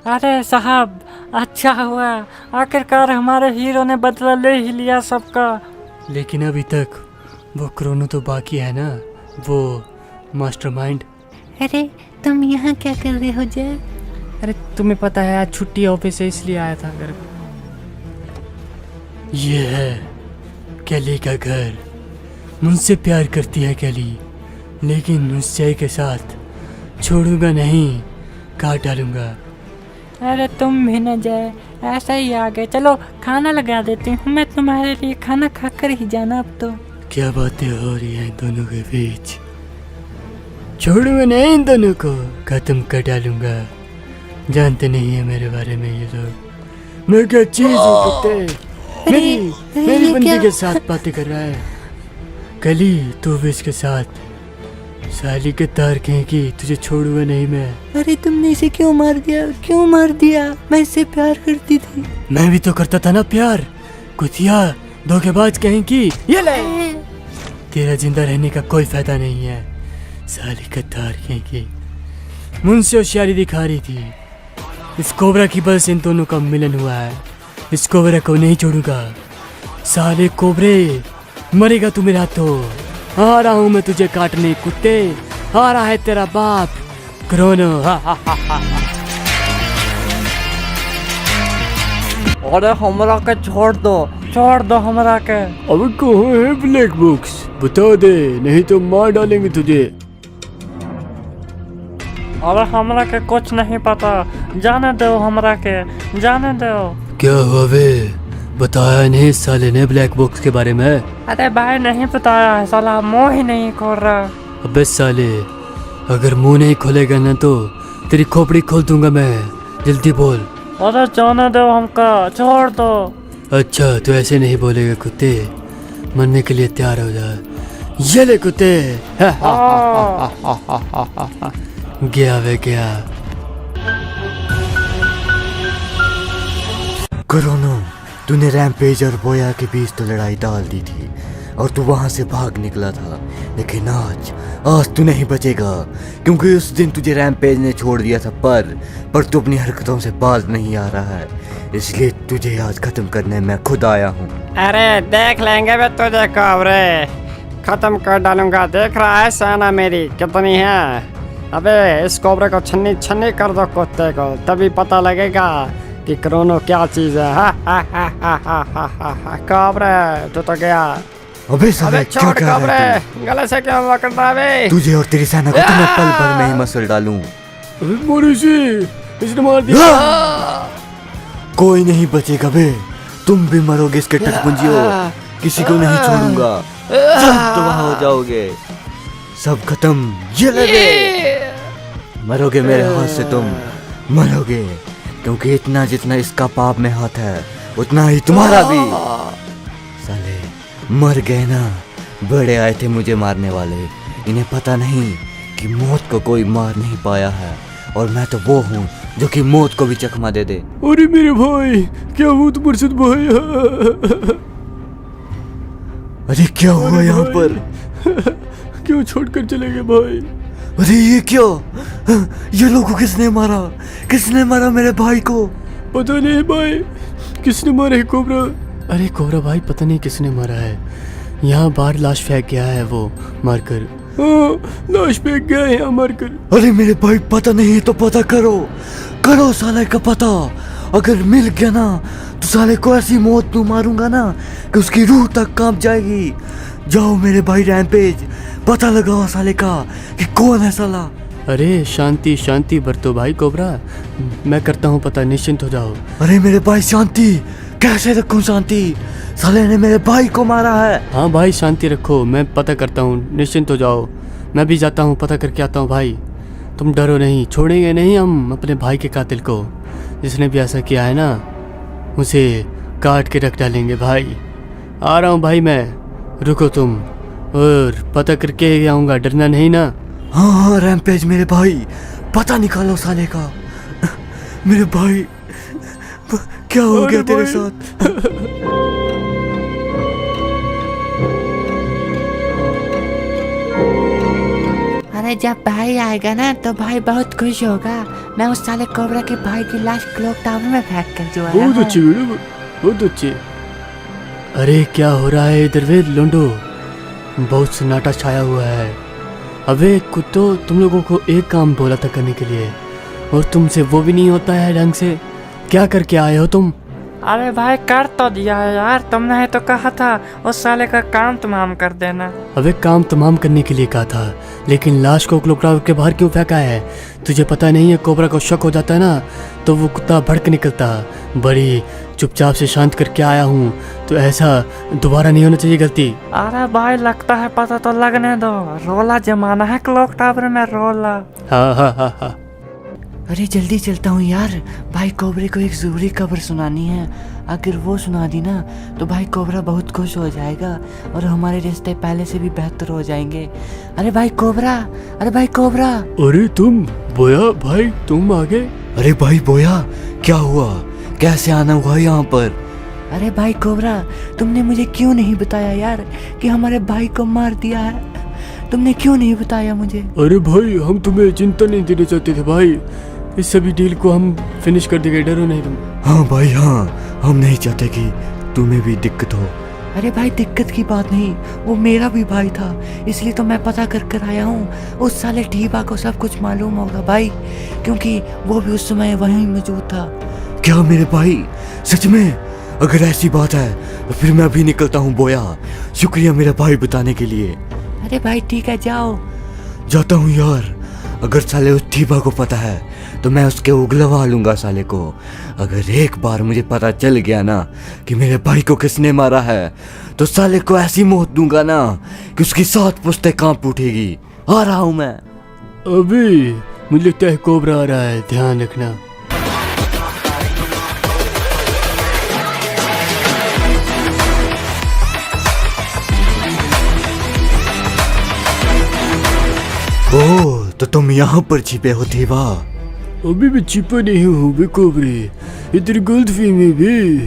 अरे साहब, अच्छा हुआ, आखिरकार हमारे हीरो ने बदला ले ही लिया सबका। लेकिन अभी तक वो क्रोनो तो बाकी है ना, वो मास्टरमाइंड। अरे तुम यहाँ क्या कर रहे हो जय? अरे तुम्हें पता है आज छुट्टी ऑफिस से, इसलिए आया था घर। ये है कैली का घर। मुझसे प्यार करती है कैली, लेकिन उस जय के साथ छोड़ूंगा नहीं, काट डालूंगा। अरे तुम भी न जाए, ऐसा ही आ गए। चलो खाना लगा देती हूँ मैं तुम्हारे लिए, खाना खाकर ही जाना अब तो। क्या बातें हो रही हैं दोनों के बीच? छोड़ूंगा नहीं, इन दोनों को खत्म कर डालूंगा। जानते नहीं है मेरे बारे में ये लोग, मैं क्या चीज हूँ कुत्ते। मेरी बंदी के साथ बातें कर रहा है। कली तू भी इसके साथ, साली के तार कहें कि तुझे छोड़ूंगा नहीं मैं। अरे तुमने इसे क्यों मार दिया? मैं इससे प्यार करती थी। मैं भी तो करता था ना प्यार, कुतिया धोखेबाज कहें कि ये ले, तेरा जिंदा रहने का कोई फायदा नहीं है। साली का तार कहें कि मुझसे होशियारी दिखा रही थी। इस कोबरा की वजह से इन दोनों का मिलन हुआ है। इस कोबरा को नहीं छोड़ूंगा। साले कोबरे, मरेगा तू मेरे हाथों। आ रहा हूँ मैं तुझे काटने कुत्ते, आ रहा है तेरा बाप क्रोनो। अरे हमरा के छोड़ दो हमरा के। अब कहाँ है ब्लैक बुक्स, बता दे, नहीं तो मार डालेंगे तुझे। अरे हमरा के कुछ नहीं पता, जाने दो हमरा के, जाने दो। क्या हुआ वे, बताया नहीं साले ने ब्लैक बुक्स के बारे में? अरे भाई नहीं बताया है, साला मुँह ही नहीं खोल रहा। अबे साले, अगर मुंह नहीं खोलेगा ना तो तेरी खोपड़ी खोल दूंगा मैं, जल्दी बोल। अरे जाने दो हमका, छोड़ दो। अच्छा तो ऐसे नहीं बोलेगा कुत्ते, मरने के लिए तैयार हो जा। ये ले कुत्ते। गया वे गया। क्रोनो, तूने रैम्पेज और बोया के बीच तो लड़ाई डाल दी थी और तू वहां से भाग निकला था, लेकिन आज तू नहीं बचेगा, क्योंकि उस दिन तुझे रैम्पेज ने छोड़ दिया था, पर तू अपनी हरकतों से बाज नहीं आ रहा है, इसलिए तुझे आज खत्म करने मैं खुद आया हूँ। अरे देख लेंगे बे तुझे कोबरे, खत्म कर डालूंगा। देख रहा है सेना मेरी कितनी है। अबे इस कोबरे को छन्नी छन्नी कर दो कुत्ते को, तभी पता लगेगा कि क्रोनो क्या चीज है। कोबरे तू तो गया। अबे साले क्या छोड़ कर रहा है कोबरे, गले से क्यों पकड़ रहा है? तुझे और तेरी सेना को तो मैं पल भर में ही मसल डालूं। इसने मार दिया। कोई नहीं बचेगा बे, तुम भी मरोगे इसके टकपुंजियों, किसी को नहीं छोड़ूंगा, सब तबाह हो जाओगे, सब खत्म। ये ले बे, मरोगे मेरे हाथ से, तुम मरोगे, क्योंकि इतना जितना इसका पाप में हाथ है उतना ही तुम्हारा भी। साले मर गए ना, बड़े आए थे मुझे मारने वाले, इन्हें पता नहीं कि मौत को कोई मार नहीं पाया है, और मैं तो वो हूँ जो कि मौत को भी चकमा दे दे। अरे मेरे भाई, क्या हुआ तुम्हारे साथ भाई? अरे क्या हुआ यहाँ पर? क्यों छोड़कर चले गए भाई? अरे ये क्या, ये लोगों किसने मारा मेरे भाई को? पता नहीं भाई, किसने मारा है कोबरा? अरे कोबरा भाई, पता नहीं किसने मारा है, यहाँ बाहर लाश फेंक गया है वो मारकर। लाश फेंक गया है यहाँ मारकर। अरे मेरे भाई, पता नहीं तो पता करो साले का पता, अगर मिल गया ना तो साले को ऐसी मौत तू मारूंगा ना कि उसकी रूह तक कांप जाएगी। जाओ मेरे भाई रैम्पेज, पता लगाओ साले का कि कौन है साला। अरे शांति शांति बरतो भाई कोबरा, मैं करता हूँ पता, निश्चिंत हो जाओ। अरे मेरे भाई शांति, कैसे रखूं शांति? साले ने मेरे भाई को मारा है। हाँ भाई शांति रखो, मैं पता करता हूँ, निश्चिंत हो जाओ। मैं भी जाता हूँ, पता करके आता हूँ भाई। तुम डरो नहीं, छोड़ेंगे नहीं हम अपने भाई के कातिल को। जिसने भी ऐसा किया है ना उसे काट के रख डालेंगे भाई। आ रहा हूँ भाई मैं, रुको तुम, और पता करके आऊँगा, डरना नहीं ना। हाँ हाँ रैम्पेज मेरे भाई, पता निकालो साले का। मेरे भाई क्या हो गया तेरे साथ? अरे जब भाई आएगा ना तो भाई बहुत खुश होगा। मैं उस साले कोबरा के भाई की लाश क्लॉक टावर में फेंक कर जो आया बहुत हूँ। अच्छे वीडियो, बहुत अच्छे। अरे क्या हो रहा है इधर वे लोंडो, बहुत सन्नाटा छाया हुआ है। अबे कुत्तो, तुम लोगों को एक काम बोला था करने के लिए और तुमसे वो भी नहीं होता है ढंग से। क्या करके आए हो तुम? अरे भाई कर तो दिया है यार, तुमने तो कहा था उस साले का काम तमाम कर देना। अबे काम तमाम करने के लिए कहा था, लेकिन लाश को क्लॉक टावर के बाहर क्यों फेंका है? तुझे पता नहीं है कोबरा को शक हो जाता है ना तो वो कुत्ता भड़क निकलता। बड़ी चुपचाप से शांत करके आया हूँ, तो ऐसा दोबारा नहीं होना चाहिए गलती। अरे भाई लगता है पता तो लगने दो, रोला जमाना है क्लॉक टावर में, रोला। हाँ हाँ हाँ हाँ। अरे जल्दी चलता हूँ यार, भाई कोबरे को एक जरूरी खबर सुनानी है। अगर वो सुना दी ना तो भाई कोबरा बहुत खुश हो जाएगा और हमारे रिश्ते पहले से भी बेहतर हो जाएंगे। अरे भाई कोबरा, अरे भाई कोबरा। अरे तुम बोया भाई, तुम आ गए? अरे भाई बोया, क्या हुआ? कैसे आना हुआ यहाँ पर? अरे भाई कोबरा, तुमने मुझे क्यों नहीं बताया यार कि हमारे भाई को मार दिया है? तुमने क्यों नहीं बताया मुझे? अरे भाई हम तुम्हें चिंता नहीं देना चाहते थे भाई, इस सभी डील को हम फिनिश कर देंगे, डरो नहीं तुम। हाँ भाई हाँ, हम नहीं चाहते कि तुम्हें भी दिक्कत हो। अरे भाई दिक्कत की बात नहीं, वो मेरा भी भाई था, इसलिए तो मैं पता कर कर आया हूँ। उस साले ठीबा को सब कुछ मालूम होगा भाई, क्योंकि वो भी उस समय वहीं मौजूद था। क्या मेरे भाई, सच में? अगर ऐसी बात है तो फिर मैं अभी निकलता हूँ बोया। शुक्रिया मेरा भाई बताने के लिए। अरे भाई ठीक है, जाओ। जाता हूँ यार। अगर साले उस ठीबा को पता है तो मैं उसके उगलवा लूंगा साले को। अगर एक बार मुझे पता चल गया ना कि मेरे भाई को किसने मारा है तो साले को ऐसी मौत दूंगा ना कि उसकी 7 पुश्तें कांप उठेगी। आ रहा हूँ मैं। अभी मुझे लगता है कोबरा आ रहा है, ध्यान रखना। ओह, तो तुम यहाँ पर छिपे हो ठीबा? अभी भी छिपा नहीं हूँ बे कोबरे, इधर गोल्डफी में भी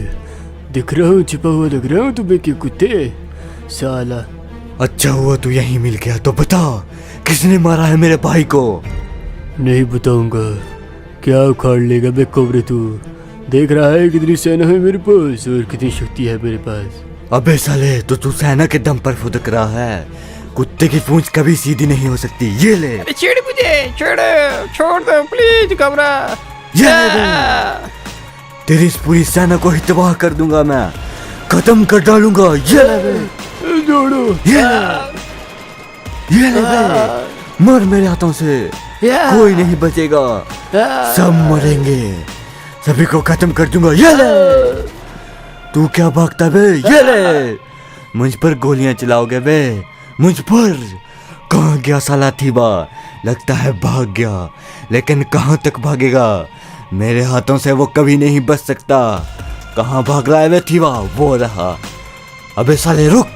दिख रहा हूँ, छिपा हुआ लग रहा हूँ तुम्हें कि कुत्ते साला। अच्छा हुआ तू यहीं मिल गया। तो बता किसने मारा है मेरे भाई को? नहीं बताऊंगा, क्या उखाड़ लेगा बे कोबरे तू? देख रहा है कितनी सेना है मेरे पास और कितनी शक्ति है मेरे पास। अबे साले, तो तू सेना के दम पर फुदक रहा है। कुत्ते की पूंछ कभी सीधी नहीं हो सकती। ये ले। छेड़ मुझे, छोड़ दो प्लीज कोबरा। ये ले। तेरी इस पूरी सेना को ही तबाह कर दूंगा मैं, खत्म कर डालूंगा। ये ले बे। जोड़ो। ये ले बे। मर मेरे हाथों से, कोई नहीं बचेगा, सब मरेंगे, सभी को खत्म कर दूंगा। ये ले। तू क्या भागता बे? ये ले। मुझ पर गोलियां चलाओगे बे, मुझ पर? कहाँ गया साला ठीबा? लगता है भाग गया, लेकिन कहाँ तक भागेगा? मेरे हाथों से वो कभी नहीं बच सकता। कहाँ भाग रहा है बे ठीबा? वो रहा। अबे साले रुक,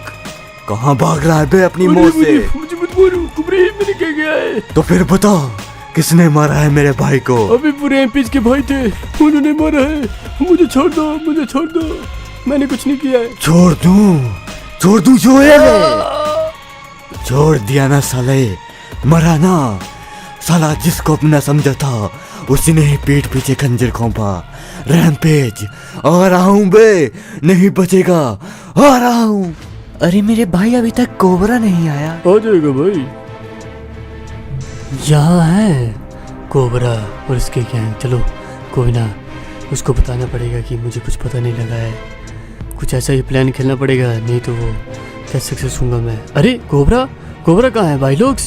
कहाँ भाग रहा है बे अपनी मौत से? मुझे मत मारो कोबरे, मैंने क्या किया है? तो फिर बता किसने मारा है मेरे भाई को? अभी पूरे एमपीज के भाई थे, उन्होंने मारा है। मुझे छोड़ दो, मुझे छोड़ दो, मैंने कुछ नहीं किया है। छोड़ दूं जो है? छोड़ दिया ना साले, मरा ना साला। जिसको अपना समझा था उसी ने ही पीठ पीछे खंजर खोपा। रैम्पेज आ रहा हूँ बे, नहीं बचेगा, आ रहा हूँ। अरे मेरे भाई अभी तक कोबरा नहीं आया। आ जाएगा भाई। यहाँ है कोबरा और इसके गैंग, चलो कोई ना, उसको बताना पड़ेगा कि मुझे कुछ पता नहीं लगा है। कुछ ऐसा ही प्लान खेलना पड़ेगा, नहीं तो वो कैसे सक्सेस होऊंगा मैं। अरे कोबरा, कोबरा कहाँ है भाई लोग?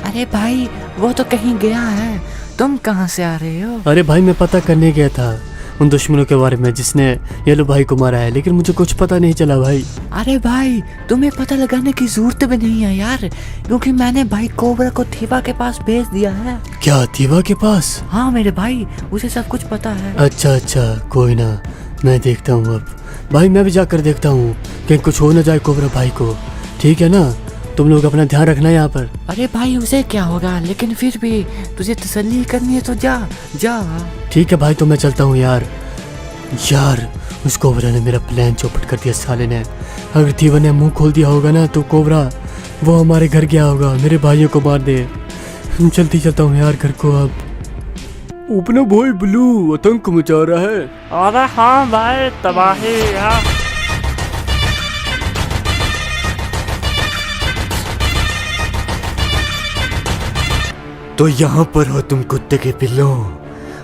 अरे भाई वो तो कहीं गया है, तुम कहाँ से आ रहे हो? अरे भाई मैं पता करने गया था उन दुश्मनों के बारे में जिसने येलो भाई को मारा है, लेकिन मुझे कुछ पता नहीं चला भाई। अरे भाई तुम्हें पता लगाने की जरूरत भी नहीं है यार, क्योंकि मैंने भाई कोबरा को थीवा के पास भेज दिया है। क्या थीवा के पास? हाँ मेरे भाई, उसे सब कुछ पता है। अच्छा अच्छा, कोई ना, मैं देखता हूँ अब। भाई मैं भी जाकर देखता हूँ कि कुछ हो ना जाए कोबरा भाई को, ठीक है ना? तुम लोग अपना ध्यान रखना यहाँ पर। अरे भाई उसे क्या होगा, लेकिन फिर भी तुझे तसल्ली करनी है तो जा जा। ठीक है भाई, तो मैं चलता हूँ यार। यार उस कोबरा ने मेरा प्लान चौपट कर दिया साले ने। अगर थीवा ने मुंह खोल दिया होगा ना तो कोबरा वो हमारे घर गया होगा, मेरे भाइयों को मार दे। जल्दी चलता हूँ यार घर को अब। अपना भाई ब्लू आतंक मचा रहा है। अरे हाँ भाई, तबाही है। तो यहाँ पर हो तुम कुत्ते के पिल्लों।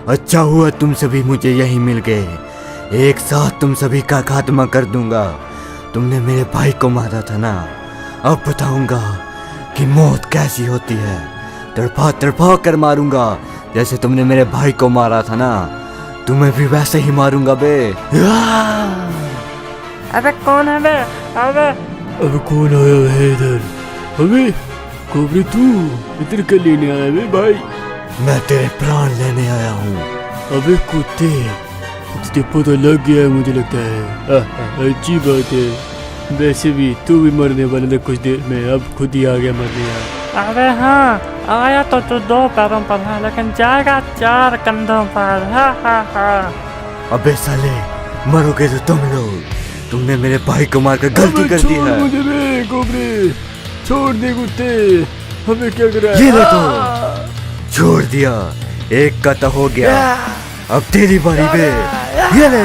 अच्छा हुआ तुम सभी मुझे यहीं मिल गए, एक साथ तुम सभी का खात्मा कर दूंगा। तुमने मेरे भाई को मारा था ना, अब बताऊंगा कि मौत कैसी होती है। तड़पा तड़पा कर मारूंगा, जैसे तुमने मेरे भाई को मारा था ना, तुम्हें भी वैसे ही मारूंगा बे। अबे कौन है बे? अबे अब कौन आया है इधर? अबे कोबरे तू इधर क्या लेने आया बे भाई? मैं तेरे प्राण लेने आया हूँ। अबे कुत्ते, तुझे पता लग गया है मुझे लगता है। अच्छी बात है, वैसे भी तू भी मरने वाला था कुछ देर में, अब खुद ही आ गया मरने यार। अरे हाँ, आया तो तू 2 पैरों पर है, लेकिन जाएगा 4 कंधों पर। हा हा हा। अबे साले, मरोगे तो तुम लोग। तुमने मेरे भाई को मारकर गलती कर दी है। मुझे बे कोबरे, छोड़ दे कुत्ते, हमें क्या करा? ये ले तो, छोड़ दिया, एक का तो हो गया, अब तेरी बारी बे। ये ले।